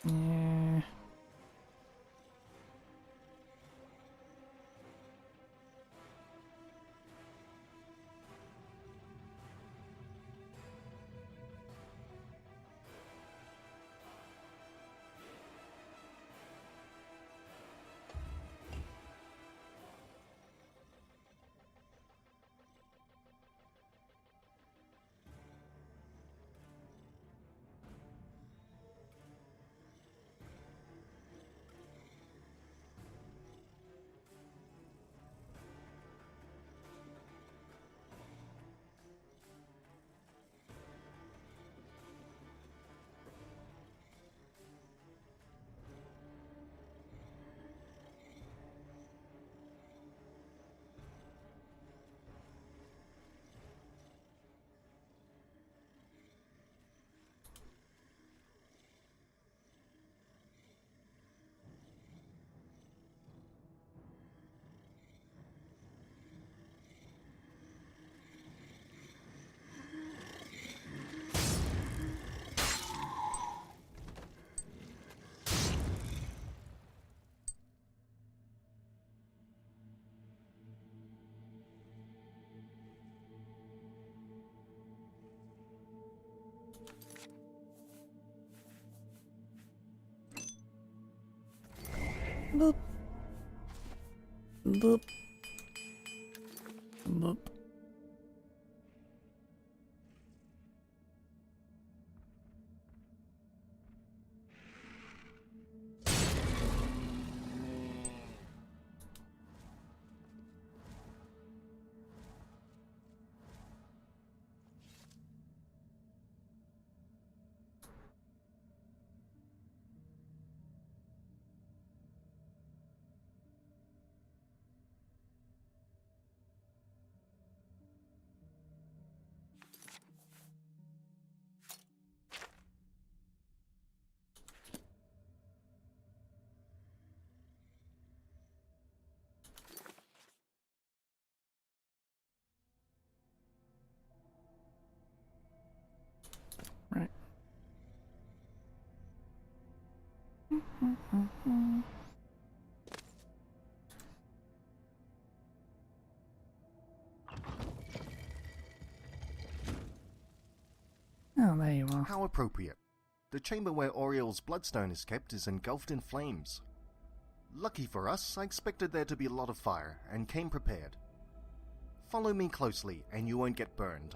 [SPEAKER 1] Yeah. Boop. Boop. Boop. Right. Oh, there you are.
[SPEAKER 3] How appropriate. The chamber where Oriel's bloodstone is kept is engulfed in flames. Lucky for us, I expected there to be a lot of fire, and came prepared. Follow me closely, and you won't get burned.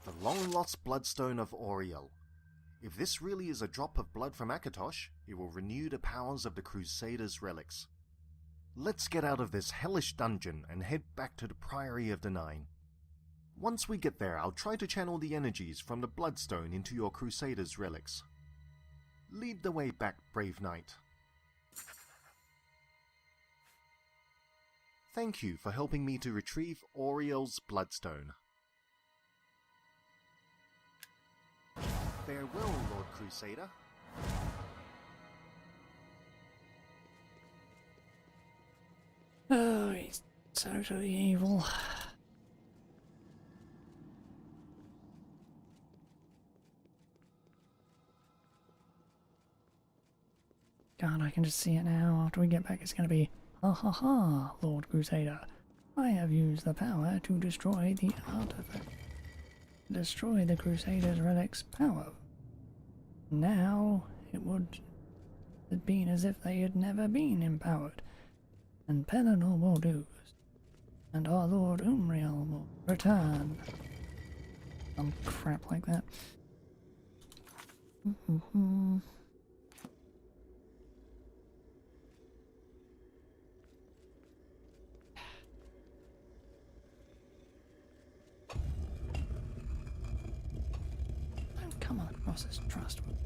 [SPEAKER 3] The long-lost bloodstone of Oriel. If this really is a drop of blood from Akatosh, it will renew the powers of the Crusaders' relics. Let's get out of this hellish dungeon and head back to the Priory of the Nine. Once we get there, I'll try to channel the energies from the bloodstone into your Crusaders' relics. Lead the way back, brave knight. Thank you for helping me to retrieve Oriel's bloodstone. Farewell, Lord Crusader.
[SPEAKER 1] Oh, he's totally evil. God, I can just see it now. After we get back, it's going to be, ha ha ha, Lord Crusader. I have used the power to destroy the artifact. Destroy the Crusaders' relics' power. Now, it would have been as if they had never been empowered. And Pelennor will lose. And our Lord Umriel will return. Some crap like that. Don't come across as trustworthy.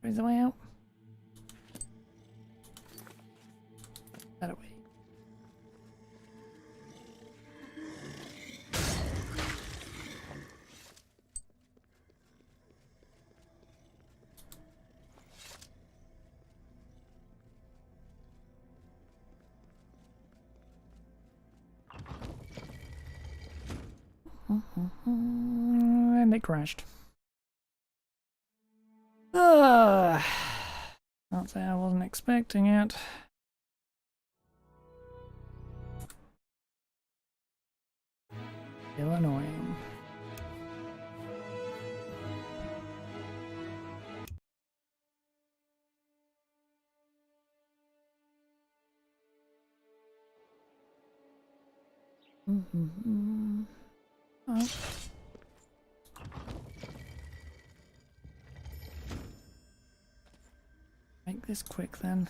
[SPEAKER 1] Where's the way out? That way. And it crashed. Can't say I wasn't expecting it. Still annoying. Oh. Make this quick then.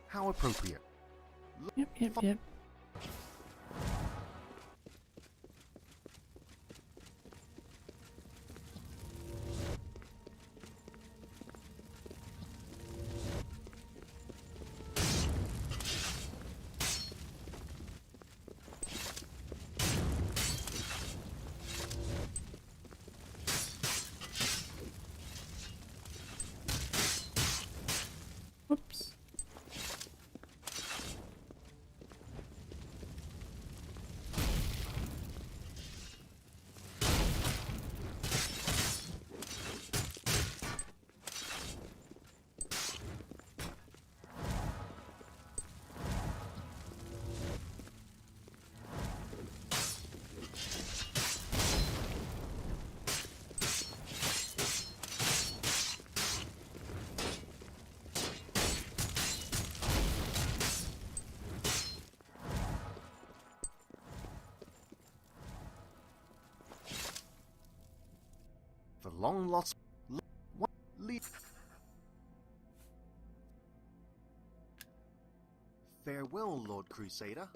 [SPEAKER 3] How appropriate.
[SPEAKER 1] Yep. Whoops.
[SPEAKER 3] The long lost leaf. Farewell, Lord Crusader.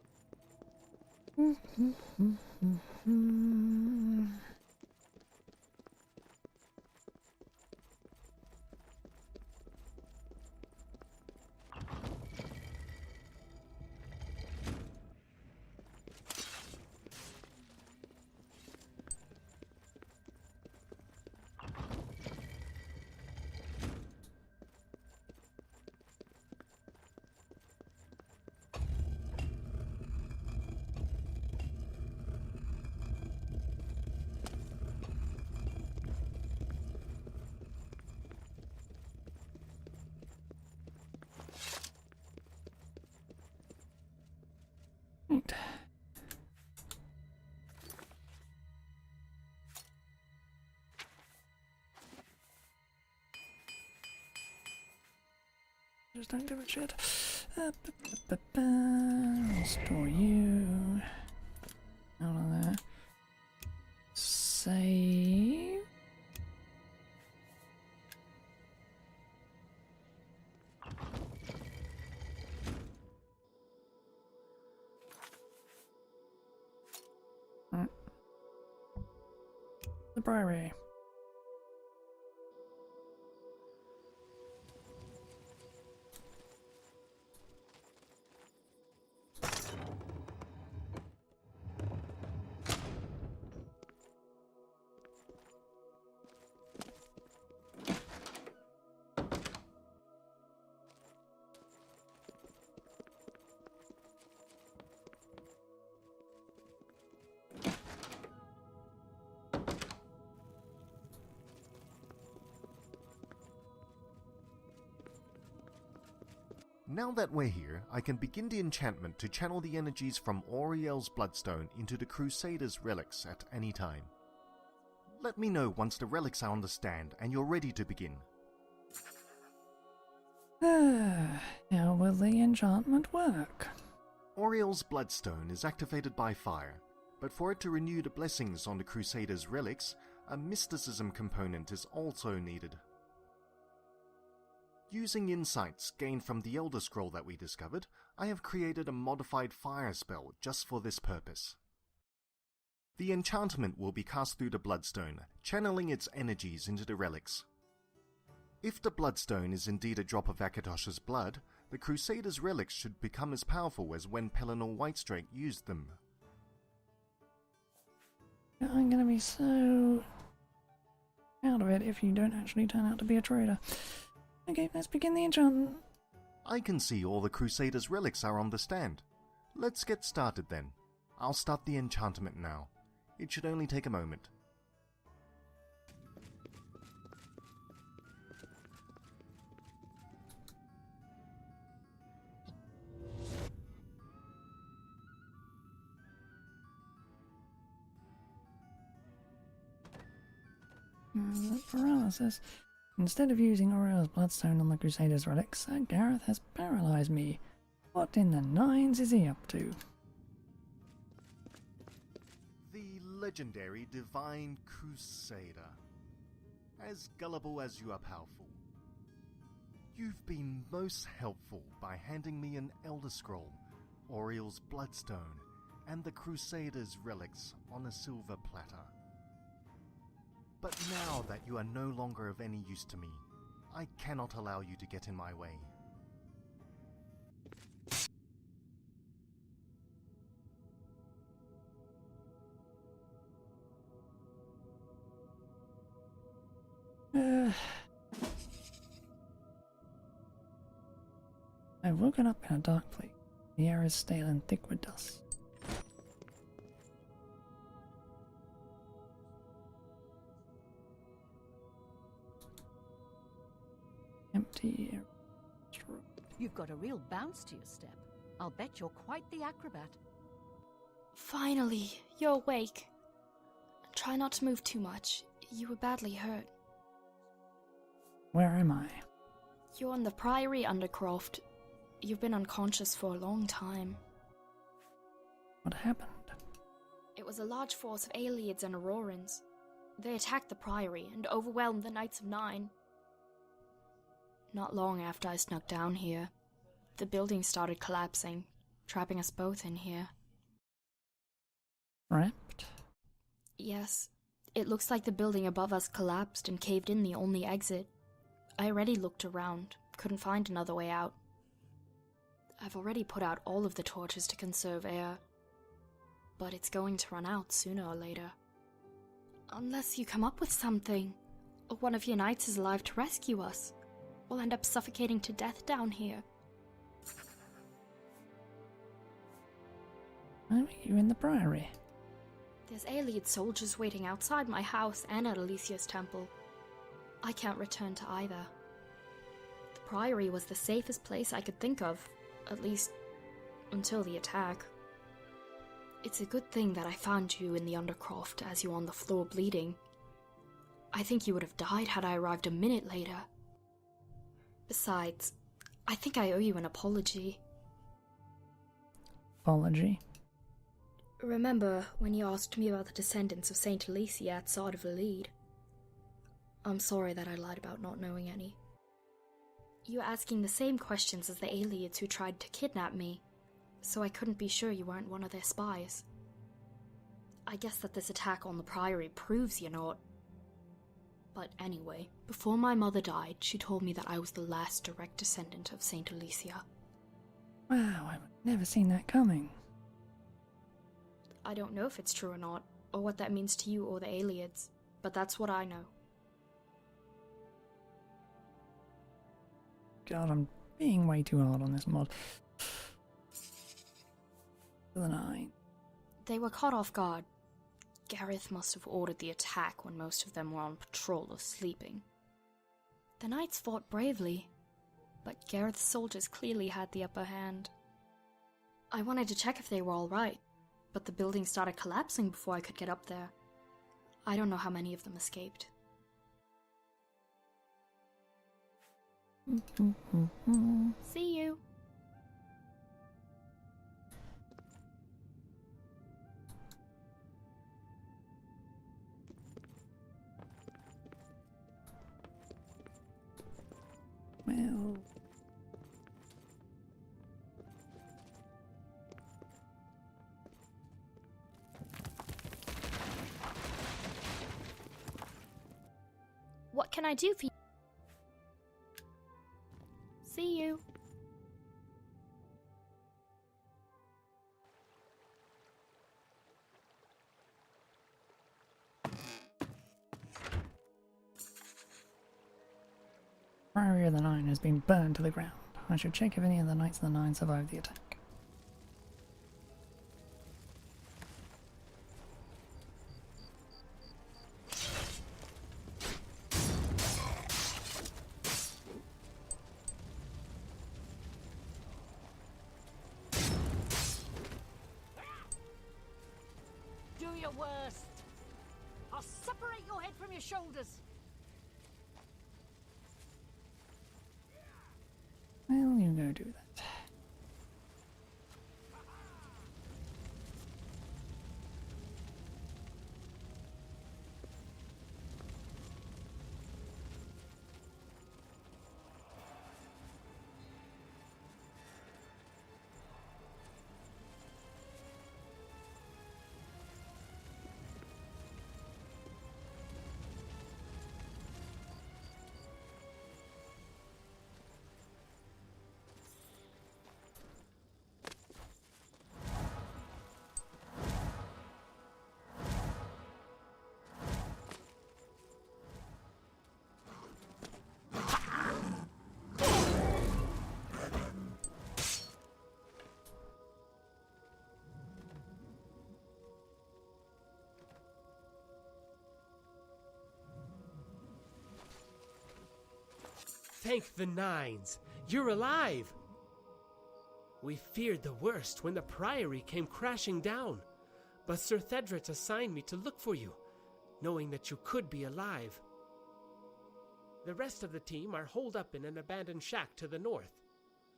[SPEAKER 1] Right. Just don't give a shit. Restore you. Out of there. Save. The Priory.
[SPEAKER 3] Now that we're here, I can begin the enchantment to channel the energies from Auriel's Bloodstone into the Crusader's relics at any time. Let me know once the relics are on the stand and you're ready to begin.
[SPEAKER 1] How will the enchantment work?
[SPEAKER 3] Auriel's Bloodstone is activated by fire, but for it to renew the blessings on the Crusader's relics, a mysticism component is also needed. Using insights gained from the Elder Scroll that we discovered, I have created a modified fire spell just for this purpose. The enchantment will be cast through the Bloodstone, channeling its energies into the relics. If the Bloodstone is indeed a drop of Akatosh's blood, the Crusader's relics should become as powerful as when Pelennor Whitestrake used them.
[SPEAKER 1] I'm gonna be so out of it if you don't actually turn out to be a traitor. Okay, let's begin the enchantment.
[SPEAKER 3] I can see all the Crusader's relics are on the stand. Let's get started then. I'll start the enchantment now. It should only take a moment.
[SPEAKER 1] Paralysis. Instead of using Auriel's Bloodstone on the Crusader's relics, Gareth has paralysed me. What in the nines is he up to?
[SPEAKER 3] The legendary Divine Crusader. As gullible as you are powerful. You've been most helpful by handing me an Elder Scroll, Auriel's Bloodstone, and the Crusader's relics on a silver platter. But now that you are no longer of any use to me, I cannot allow you to get in my way.
[SPEAKER 1] I've woken up in a dark place. The air is stale and thick with dust. Empty air.
[SPEAKER 8] You've got a real bounce to your step. I'll bet you're quite the acrobat.
[SPEAKER 7] Finally, you're awake. Try not to move too much. You were badly hurt.
[SPEAKER 1] Where am I?
[SPEAKER 7] You're on the Priory, Undercroft. You've been unconscious for a long time.
[SPEAKER 1] What happened?
[SPEAKER 7] It was a large force of Aelids and Aurorans. They attacked the Priory and overwhelmed the Knights of Nine. Not long after I snuck down here, the building started collapsing, trapping us both in here.
[SPEAKER 1] Trapped?
[SPEAKER 7] Yes. It looks like the building above us collapsed and caved in the only exit. I already looked around, couldn't find another way out. I've already put out all of the torches to conserve air, but it's going to run out sooner or later. Unless you come up with something, or one of your knights is alive to rescue us, we'll end up suffocating to death down here.
[SPEAKER 1] Why were you in the Priory?
[SPEAKER 7] There's Aelid soldiers waiting outside my house and at Alicia's temple. I can't return to either. The Priory was the safest place I could think of, at least until the attack. It's a good thing that I found you in the Undercroft as you were on the floor bleeding. I think you would have died had I arrived a minute later. Besides, I think I owe you an apology.
[SPEAKER 1] apology.
[SPEAKER 7] Remember when you asked me about the descendants of Saint Alicia at Sard of Lead? I'm sorry that I lied about not knowing any. You're asking the same questions as the aliens who tried to kidnap me, so I couldn't be sure you weren't one of their spies. I guess that this attack on the Priory proves you're not. But anyway, before my mother died, she told me that I was the last direct descendant of Saint Alicia.
[SPEAKER 1] Wow, I've never seen that coming.
[SPEAKER 7] I don't know if it's true or not, or what that means to you or the aliens, but that's what I know.
[SPEAKER 1] God, I'm being way too hard on this mod. The 9.
[SPEAKER 7] They were caught off guard. Gareth must have ordered the attack when most of them were on patrol or sleeping. The knights fought bravely, but Gareth's soldiers clearly had the upper hand. I wanted to check if they were all right, but the building started collapsing before I could get up there. I don't know how many of them escaped. See you.
[SPEAKER 1] Well,
[SPEAKER 7] What can I do for you? See you.
[SPEAKER 1] Priory of the 9 has been burned to the ground. I should check if any of the Knights of the 9 survived the attack.
[SPEAKER 8] Do your worst. I'll separate your head from your shoulders.
[SPEAKER 1] Well, you go do that.
[SPEAKER 12] Thank the Nines! You're alive! We feared the worst when the Priory came crashing down, but Sir Thedret assigned me to look for you, knowing that you could be alive. The rest of the team are holed up in an abandoned shack to the north.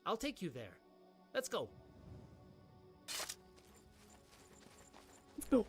[SPEAKER 12] I'll take you there. Let's go.
[SPEAKER 1] Let's go.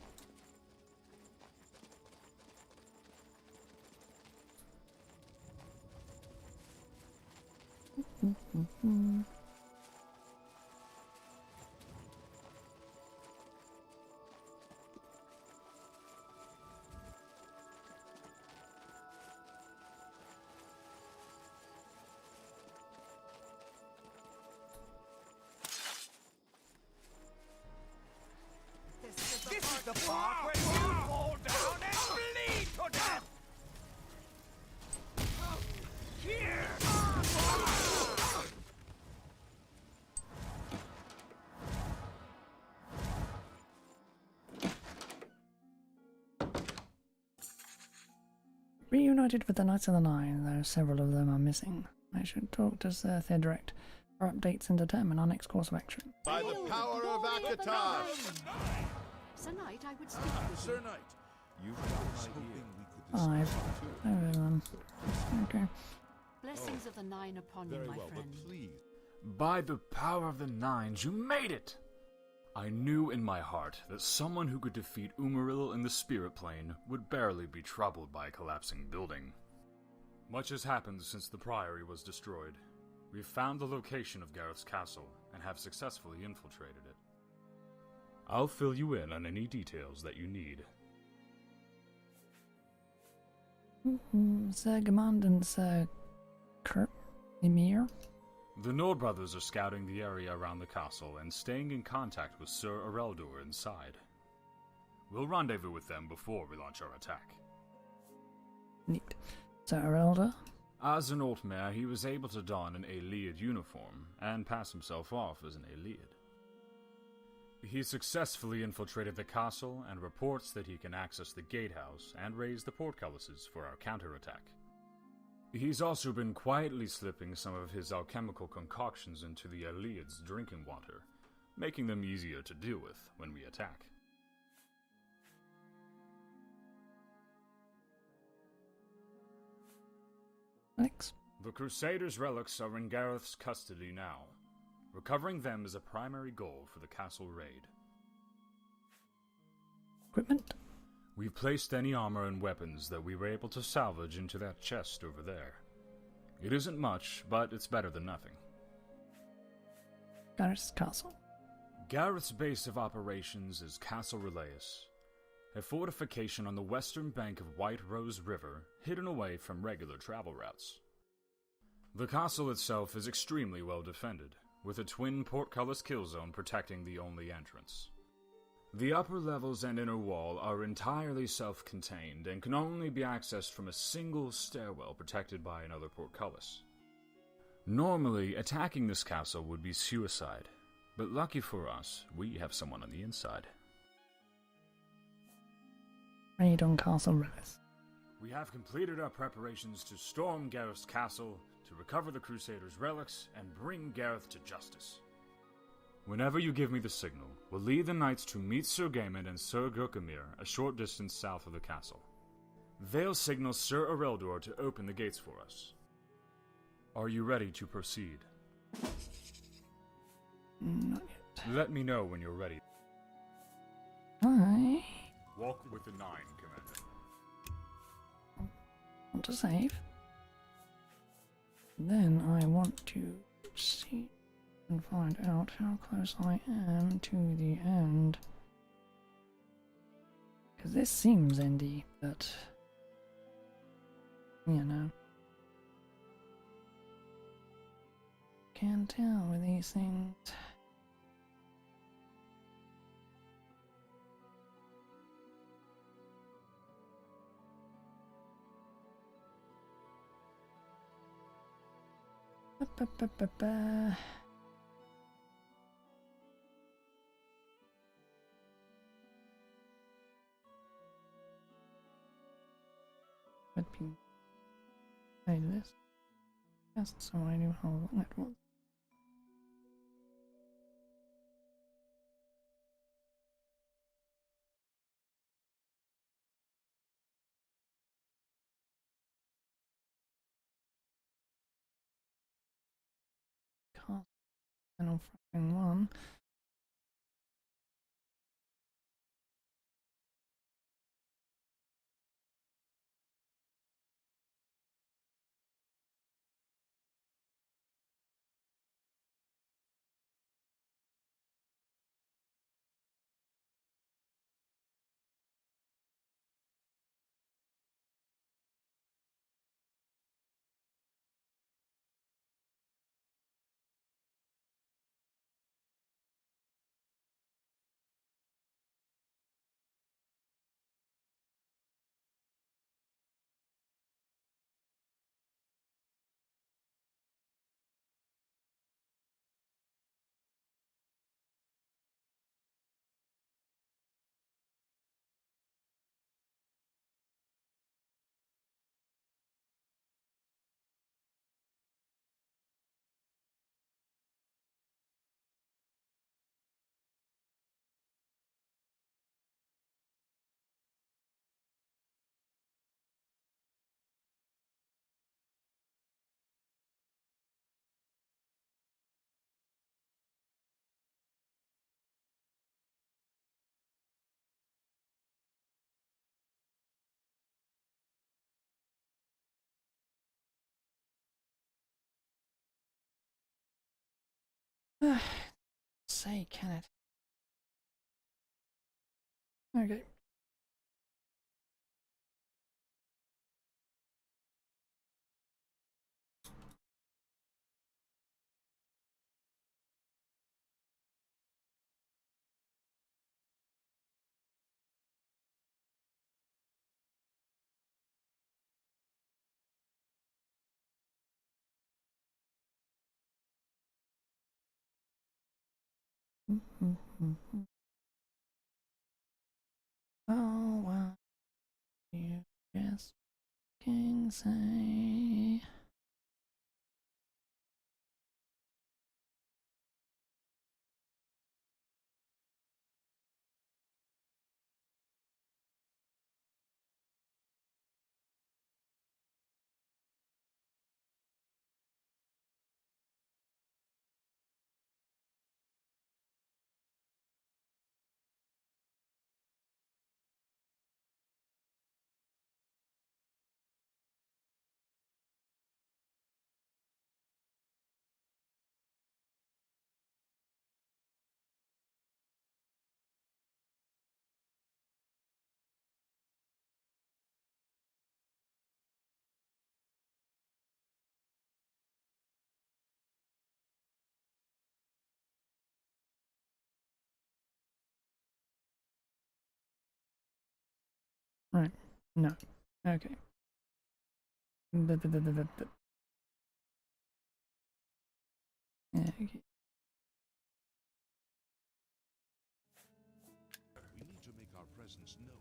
[SPEAKER 13] This is the part where you fall down and bleed to death! Here!
[SPEAKER 1] Reunited with the Knights of the 9, though several of them are missing. I should talk to Sir Thedret for updates and determine our next course of action.
[SPEAKER 14] By the power of Akatar!
[SPEAKER 8] Sir Knight, I would speak with you.
[SPEAKER 6] Sir Knight, you've got my ear.
[SPEAKER 1] 5. Over them. Okay.
[SPEAKER 8] Blessings of the 9 upon you,
[SPEAKER 6] Very
[SPEAKER 8] my
[SPEAKER 6] well,
[SPEAKER 8] friend.
[SPEAKER 6] but please.
[SPEAKER 2] By the power of the 9s, you made it! I knew in my heart that someone who could defeat Umaril in the spirit plane would barely be troubled by a collapsing building. Much has happened since the Priory was destroyed. We've found the location of Gareth's castle and have successfully infiltrated it. I'll fill you in on any details that you need.
[SPEAKER 1] Sir Gamond and Sir Emir?
[SPEAKER 2] The Nord brothers are scouting the area around the castle and staying in contact with Sir Ereldor inside. We'll rendezvous with them before we launch our attack.
[SPEAKER 1] Neat. Sir Ereldor?
[SPEAKER 2] As an Altmare, he was able to don an Aeleid uniform and pass himself off as an Aeleid. He successfully infiltrated the castle and reports that he can access the gatehouse and raise the portcullises for our counterattack. He's also been quietly slipping some of his alchemical concoctions into the Aeleids' drinking water, making them easier to deal with when we attack.
[SPEAKER 1] Alex?
[SPEAKER 2] The Crusaders' relics are in Gareth's custody now. Recovering them is a primary goal for the castle raid.
[SPEAKER 1] Equipment?
[SPEAKER 2] We've placed any armor and weapons that we were able to salvage into that chest over there. It isn't much, but it's better than nothing.
[SPEAKER 1] Gareth's castle.
[SPEAKER 2] Gareth's base of operations is Castle Relayus, a fortification on the western bank of White Rose River, hidden away from regular travel routes. The castle itself is extremely well defended, with a twin portcullis kill zone protecting the only entrance. The upper levels and inner wall are entirely self-contained and can only be accessed from a single stairwell protected by another portcullis. Normally, attacking this castle would be suicide, but lucky for us, we have someone on the inside.
[SPEAKER 1] Raid on Castle Relayus.
[SPEAKER 2] We have completed our preparations to storm Gareth's castle, to recover the Crusaders' relics, and bring Gareth to justice. Whenever you give me the signal, we'll lead the knights to meet Sir Gaimond and Sir Gurkamir a short distance south of the castle. They'll signal Sir Ereldor to open the gates for us. Are you ready to proceed?
[SPEAKER 1] Not yet.
[SPEAKER 2] Let me know when you're ready.
[SPEAKER 1] I
[SPEAKER 2] Walk with the 9, Commander.
[SPEAKER 1] want to save. Then I want to see and find out how close I am to the end. Because this seems endy, but you know. Can't tell with these things. Ba-ba-ba-ba-ba. Would be say this. Just so I knew how long it was. Final fucking one. Say, can it? Okay. Oh, what you just can say. Right. No. Okay. Okay.
[SPEAKER 6] We need to make our presence known.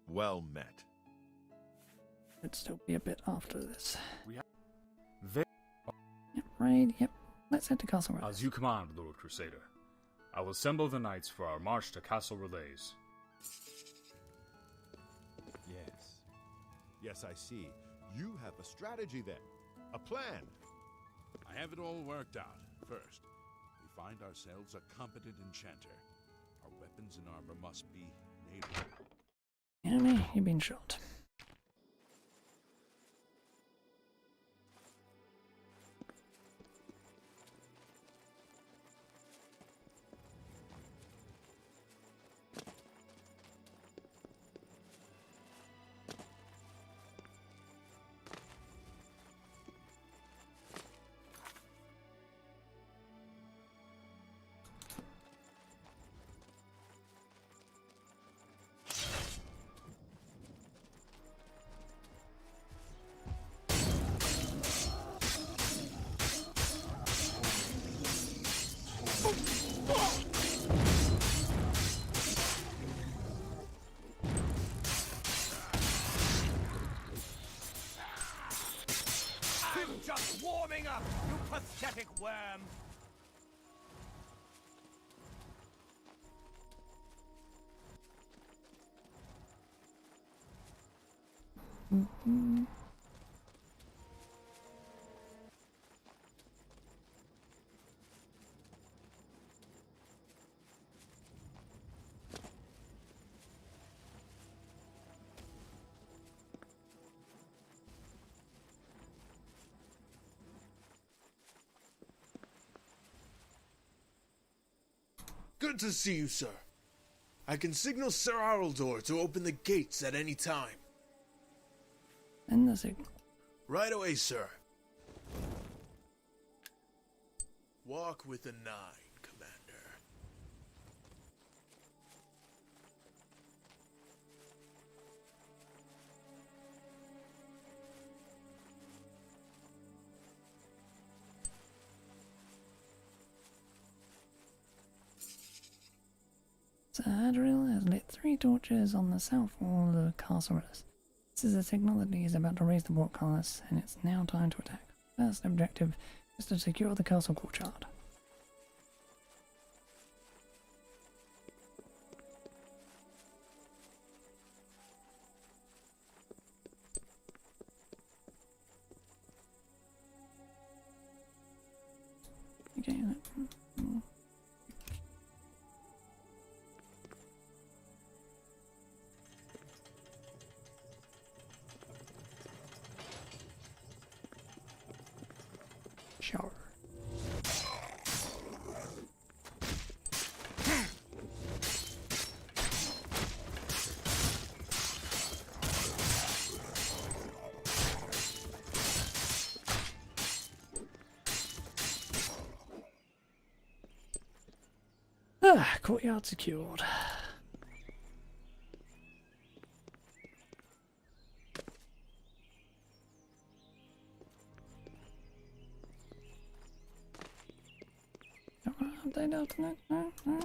[SPEAKER 14] Well met.
[SPEAKER 1] It'd still be a bit after this.
[SPEAKER 2] They
[SPEAKER 1] Yep, right, yep. Let's head to Castle Relays.
[SPEAKER 2] As you command, Lord Crusader. I will assemble the knights for our march to Castle Relays.
[SPEAKER 14] Yes. Yes, I see. You have a strategy then. A plan.
[SPEAKER 6] I have it all worked out. First, we find ourselves a competent enchanter. Our weapons and armor must be native.
[SPEAKER 1] Enemy, you've been shot.
[SPEAKER 13] I'm just warming up, you pathetic worm!
[SPEAKER 15] Good to see you, sir. I can signal Sir Araldor to open the gates at any time.
[SPEAKER 1] Send the signal.
[SPEAKER 15] Right away, sir. Walk with a 9, Commander.
[SPEAKER 1] Sir Adriel has lit 3 torches on the south wall of the castle Relays. This is a signal that he is about to raise the portcullis, and it's now time to attack. First objective is to secure the castle courtyard. Okay, shower. Ah, courtyard secured. Update alternate? No, no.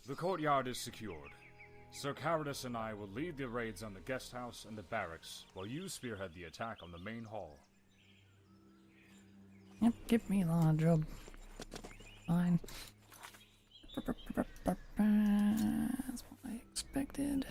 [SPEAKER 2] The courtyard is secured. Sir Cowardice and I will lead the raids on the guest house and the barracks, while you spearhead the attack on the main hall.
[SPEAKER 1] Yep, give me the job. Fine. That's what I expected.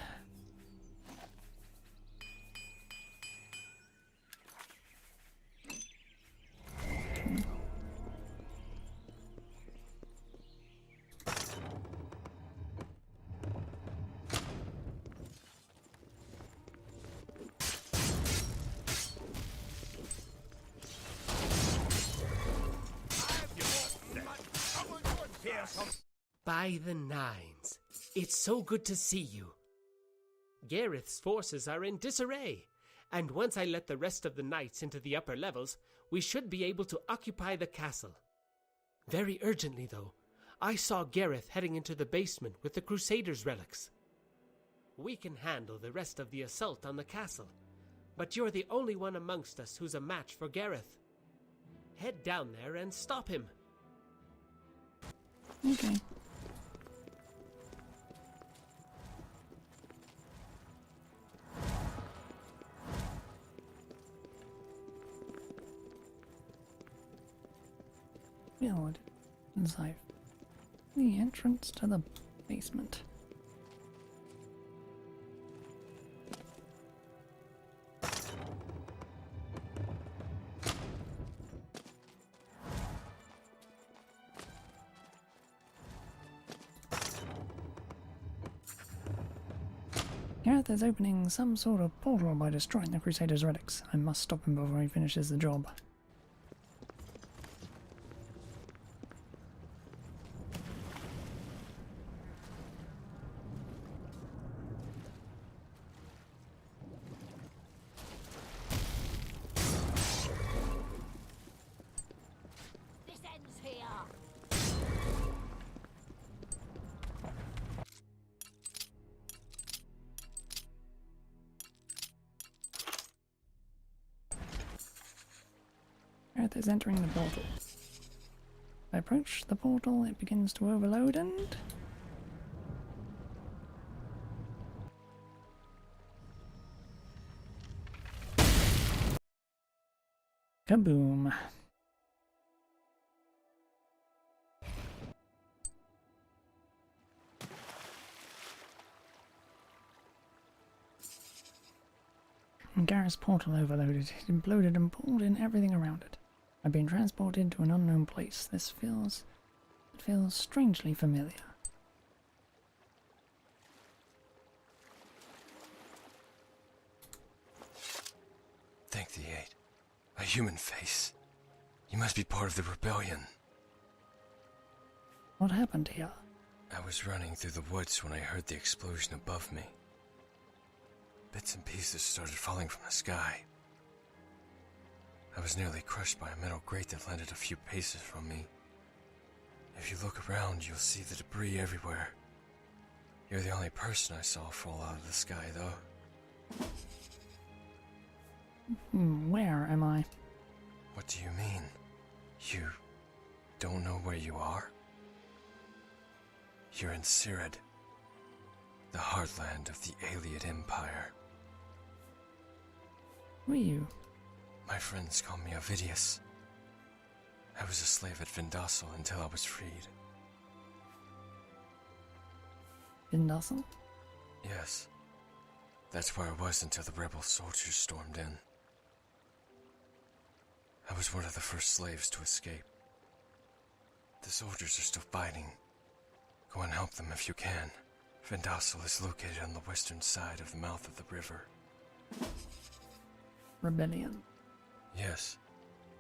[SPEAKER 12] By the nines, it's so good to see you. Gareth's forces are in disarray, and once I let the rest of the knights into the upper levels, we should be able to occupy the castle. Very urgently, though, I saw Gareth heading into the basement with the Crusaders' relics. We can handle the rest of the assault on the castle, but you're the only one amongst us who's a match for Gareth. Head down there and stop him.
[SPEAKER 1] Okay. Build inside the entrance to the basement. Gareth is opening some sort of portal by destroying the Crusaders' relics. I must stop him before he finishes the job. Gareth is entering the portal. I approach the portal, it begins to overload and... kaboom. Gareth's portal overloaded. It imploded and pulled in everything around it. I've been transported to an unknown place. It feels strangely familiar.
[SPEAKER 16] Thank the Eight. A human face. You must be part of the rebellion.
[SPEAKER 1] What happened here?
[SPEAKER 16] I was running through the woods when I heard the explosion above me. Bits and pieces started falling from the sky. I was nearly crushed by a metal grate that landed a few paces from me. If you look around, you'll see the debris everywhere. You're the only person I saw fall out of the sky, though.
[SPEAKER 1] Where am I?
[SPEAKER 16] What do you mean? You don't know where you are? You're in Sirad, the heartland of the Aliad Empire.
[SPEAKER 1] Who are you?
[SPEAKER 16] My friends call me Ovidius. I was a slave at Vindasal until I was freed.
[SPEAKER 1] Vindasal?
[SPEAKER 16] Yes. That's where I was until the rebel soldiers stormed in. I was one of the first slaves to escape. The soldiers are still fighting. Go and help them if you can. Vindasal is located on the western side of the mouth of the river.
[SPEAKER 1] Rebellion.
[SPEAKER 16] Yes.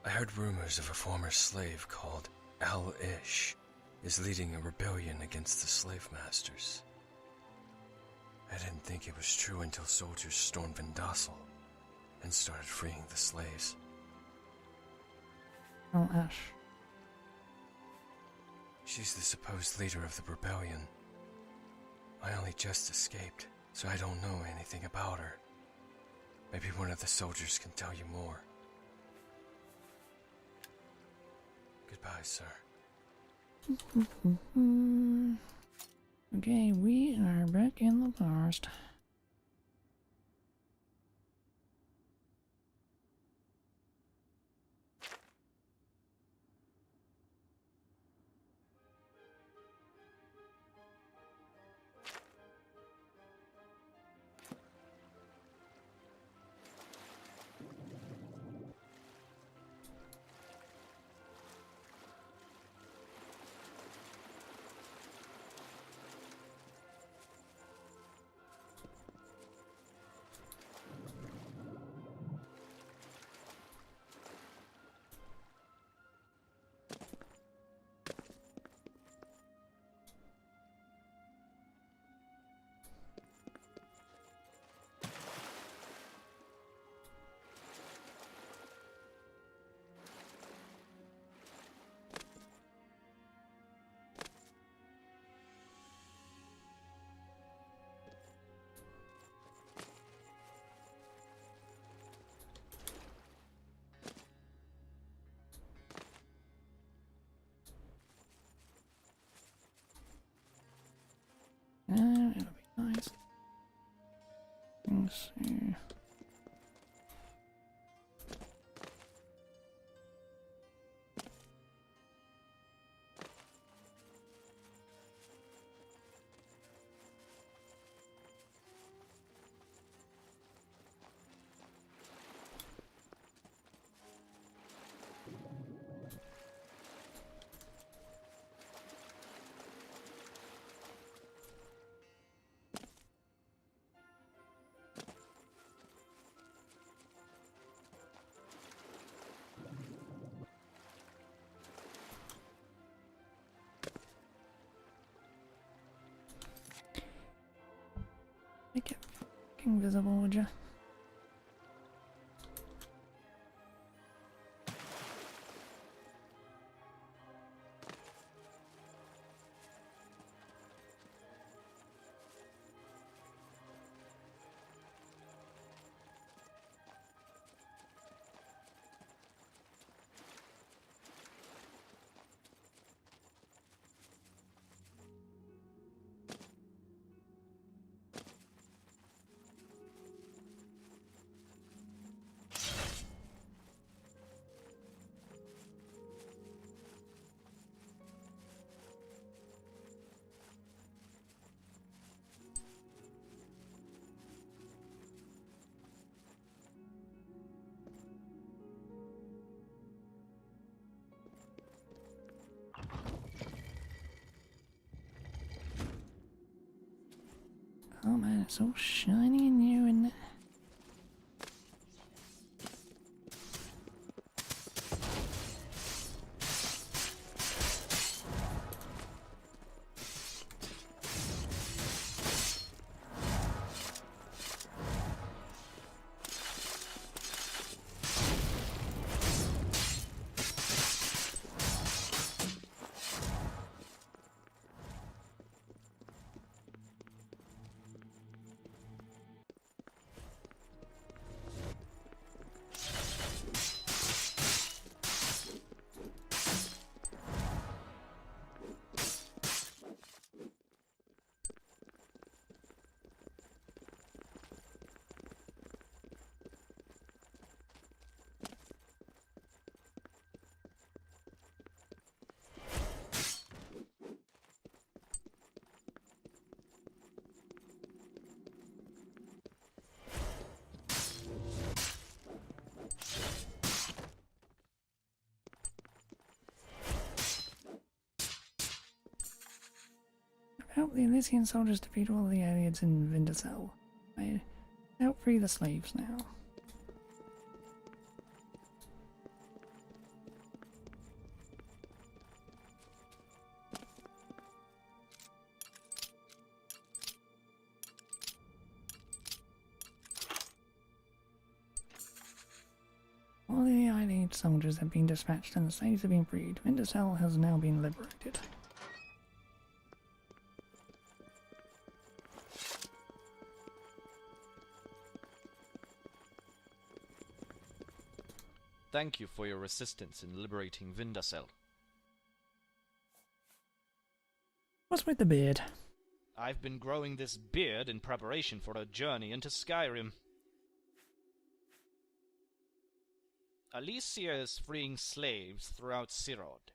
[SPEAKER 16] I heard rumors of a former slave called Al-Ish is leading a rebellion against the slave masters. I didn't think it was true until soldiers stormed Vindasal. and started freeing the slaves.
[SPEAKER 1] Oh, Ash.
[SPEAKER 16] She's the supposed leader of the rebellion. I only just escaped, so I don't know anything about her. Maybe one of the soldiers can tell you more. Goodbye, sir.
[SPEAKER 1] Okay, we are back in the forest. It'll be nice. Let's see. Make it fucking visible, would ya? Oh man, it's all shiny and new, isn't it? Help the Elysian soldiers defeat all the aliens in Vindicel. I help free the slaves now. soldiers have been dispatched and the slaves have been freed. Vindicel has now been liberated.
[SPEAKER 17] Thank you for your assistance in liberating Vindicel.
[SPEAKER 1] What's with the beard?
[SPEAKER 17] I've been growing this beard in preparation for a journey into Skyrim. Alicia is freeing slaves throughout Sirod.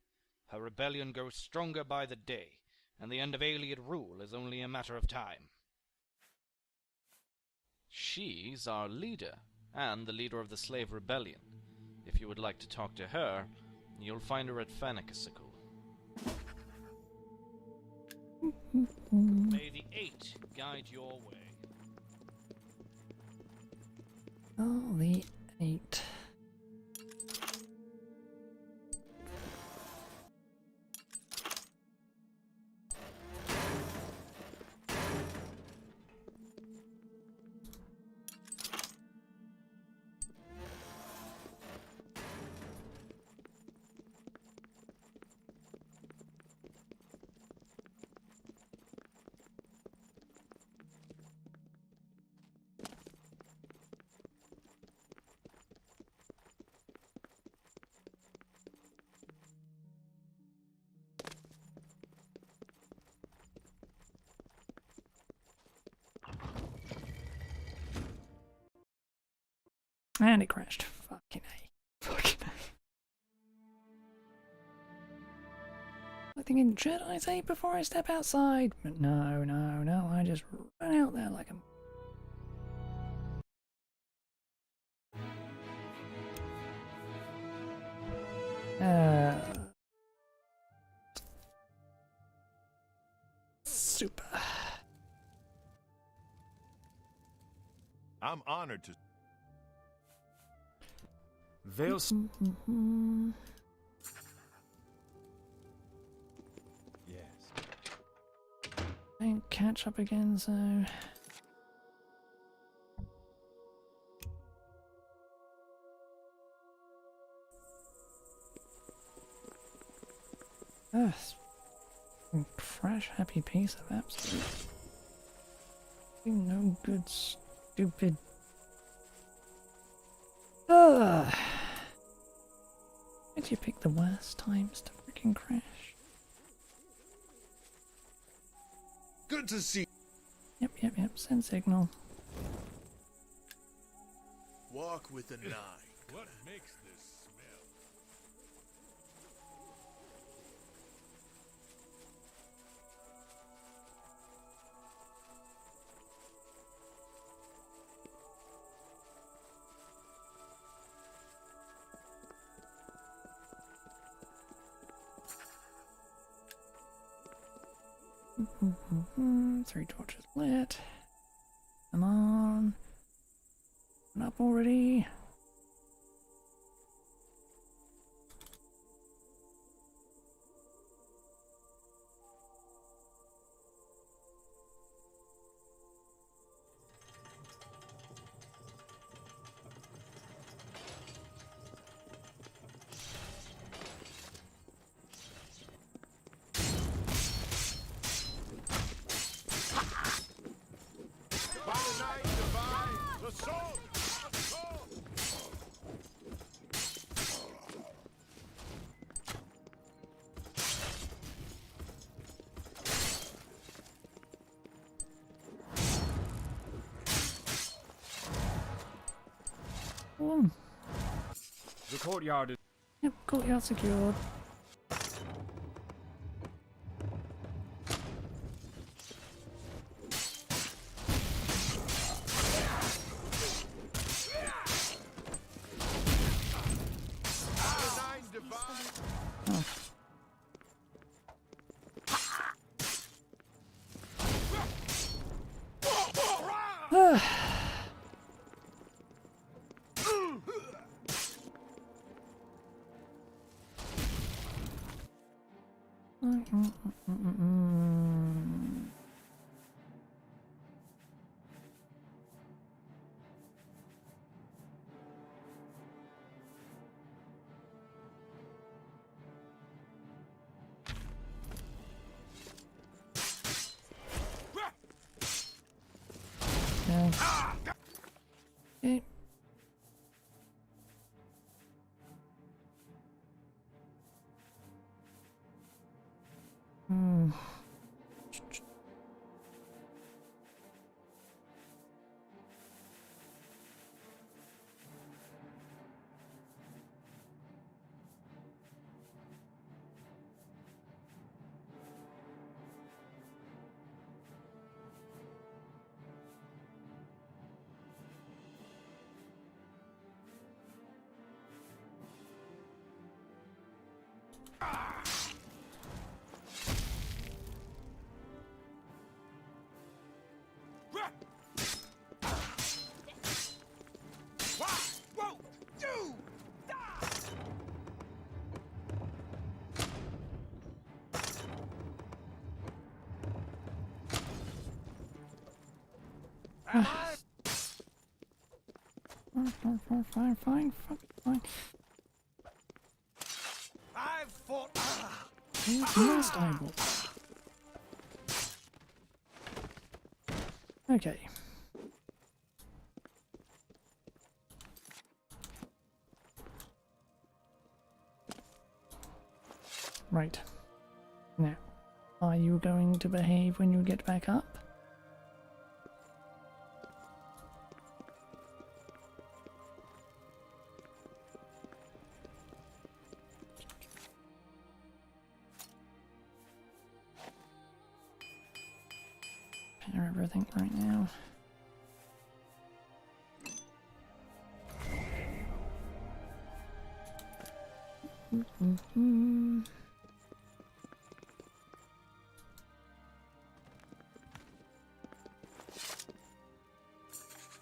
[SPEAKER 17] Her rebellion grows stronger by the day, and the end of Ayleid rule is only a matter of time. She's our leader, and the leader of the slave rebellion. If you would like to talk to her, you'll find her at Fanakasicle. May the Eight guide your way.
[SPEAKER 1] Oh, the 8. And it crashed. Fucking A. Fucking A. I'm thinking, should I say before I step outside? But no, no, no. I just run out there like a... Super.
[SPEAKER 14] I'm honored to...
[SPEAKER 2] Vale's...
[SPEAKER 14] Yes.
[SPEAKER 1] Don't catch up again, so... Yes. Fresh, happy piece of absolute... No good, stupid... Ugh. Why'd you pick the worst times to freaking crash?
[SPEAKER 15] Good to see.
[SPEAKER 1] Yep. Send signal.
[SPEAKER 15] Walk with a 9.
[SPEAKER 6] What makes this smell?
[SPEAKER 1] Three torches lit. Come on. Up already.
[SPEAKER 2] The courtyard is...
[SPEAKER 1] Yep, courtyard secured. go. Okay. Hmm. Fine.
[SPEAKER 13] I've fought.
[SPEAKER 1] Last eyeball. Okay. Right. Now, are you going to behave when you get back up? Pair everything right now.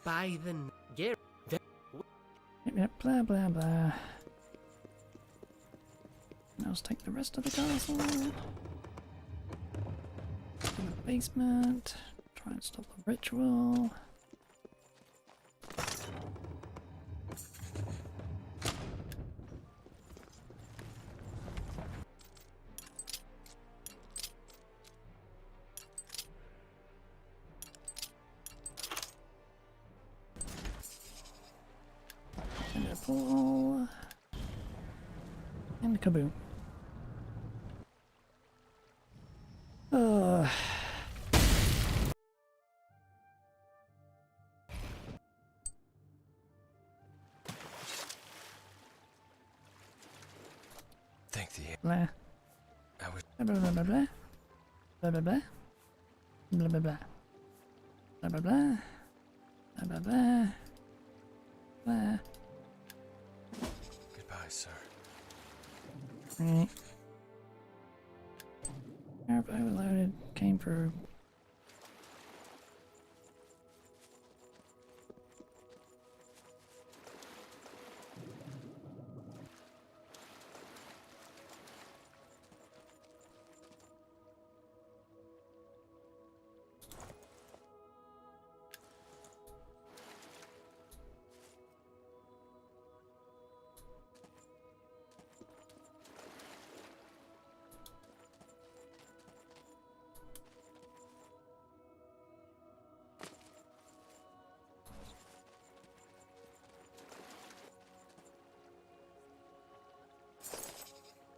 [SPEAKER 12] By the Gary.
[SPEAKER 1] Yep, blah blah blah. Now let's take the rest of the castle to the basement. Try and stop the ritual. And a pull. And kaboom.
[SPEAKER 16] Thank the
[SPEAKER 1] Blah.
[SPEAKER 16] I was
[SPEAKER 1] Blah blah blah blah. Blah blah blah. Blah blah blah. Blah blah blah. Blah blah blah. Blah.
[SPEAKER 16] Goodbye, sir.
[SPEAKER 1] Right. Sharp overloaded. Came through.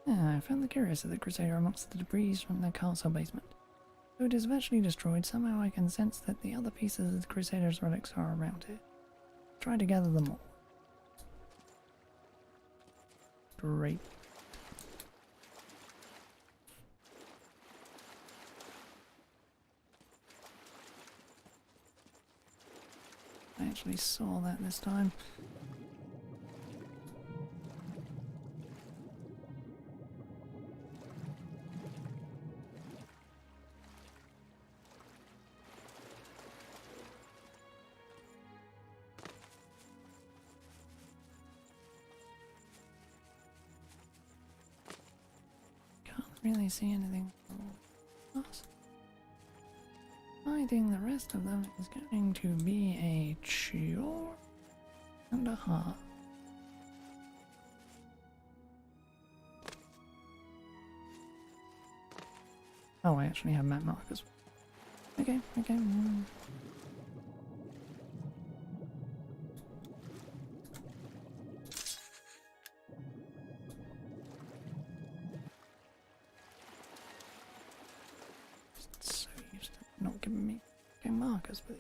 [SPEAKER 1] I found the curious of the Crusader amongst the debris from the castle basement. Though it is virtually destroyed, somehow I can sense that the other pieces of the Crusader's relics are around it. Try to gather them all. Great. I actually saw that this time. Really see anything else. Finding the rest of them is going to be a chore and a half. Oh, I actually have map markers. Okay. giving me markers, but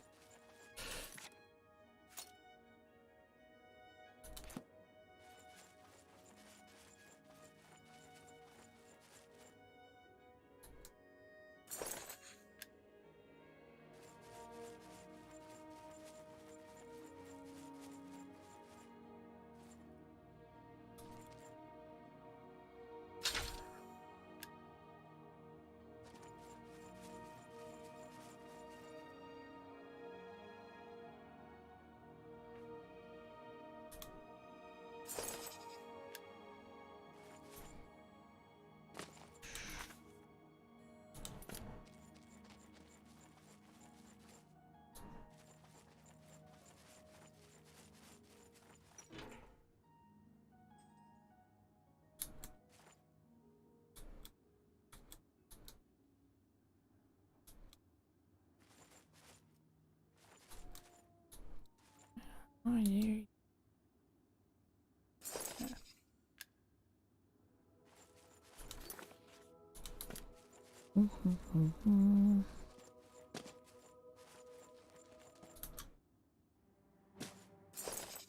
[SPEAKER 1] are you?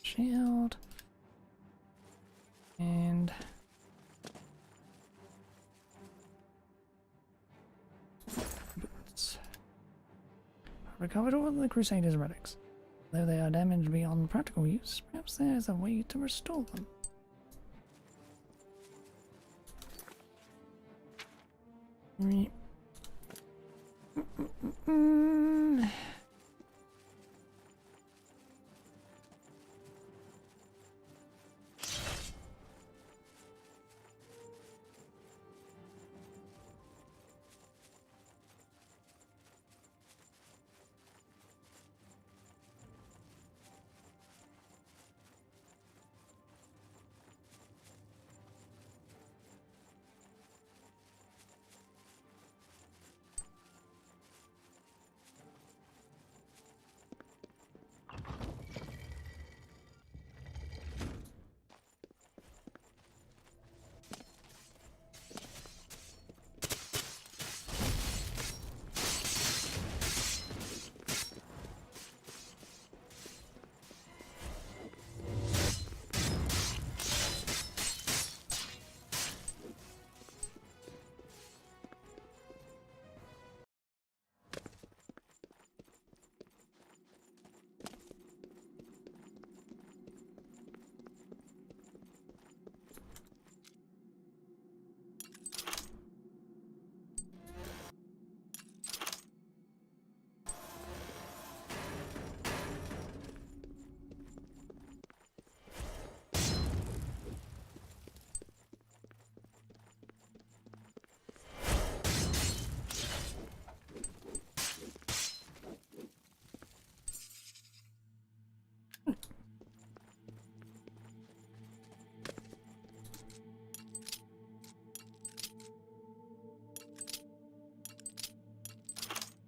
[SPEAKER 1] Shield and boots. I recovered all of the Crusaders' relics. Though they are damaged beyond practical use, perhaps there is a way to restore them. Right.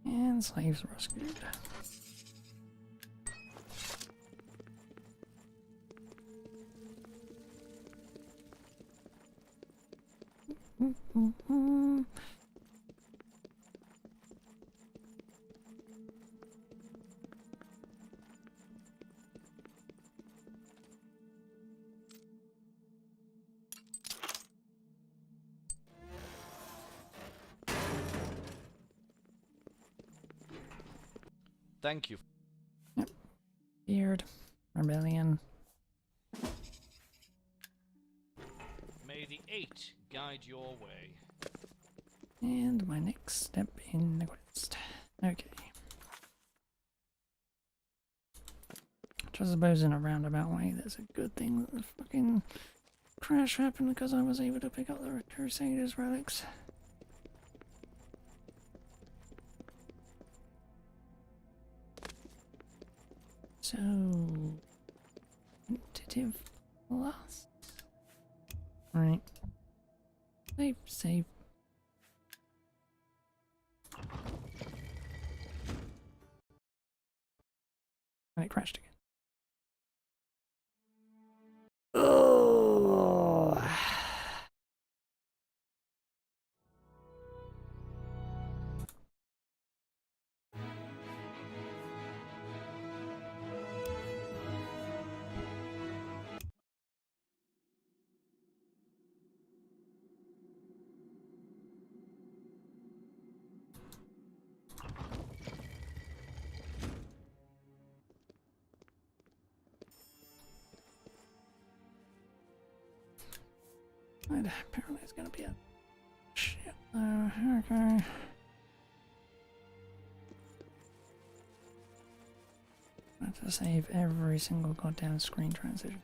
[SPEAKER 1] And slaves rescued.
[SPEAKER 17] Thank you.
[SPEAKER 1] Yep. Beard. Rebellion.
[SPEAKER 17] May the 8 guide your way.
[SPEAKER 1] And my next step in the quest. Okay. Which I suppose in a roundabout way, that's a good thing that the fucking crash happened because I was able to pick up the Crusaders relics. So, tentative plus. Right. Save, save. And it crashed again. Oh. Apparently it's gonna be a shit. Okay. I have to save every single goddamn screen transition.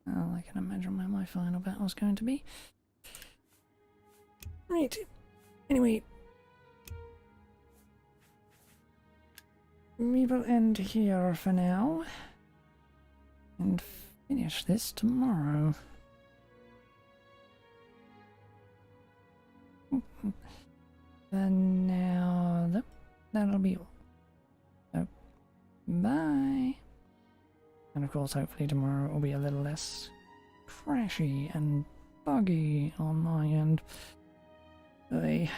[SPEAKER 1] Well, I can imagine where my final battle is going to be. Right. Anyway, we will end here for now and finish this tomorrow. For now, that'll be all. So, bye. And of course, hopefully tomorrow will be a little less crashy and buggy on my end. Bye.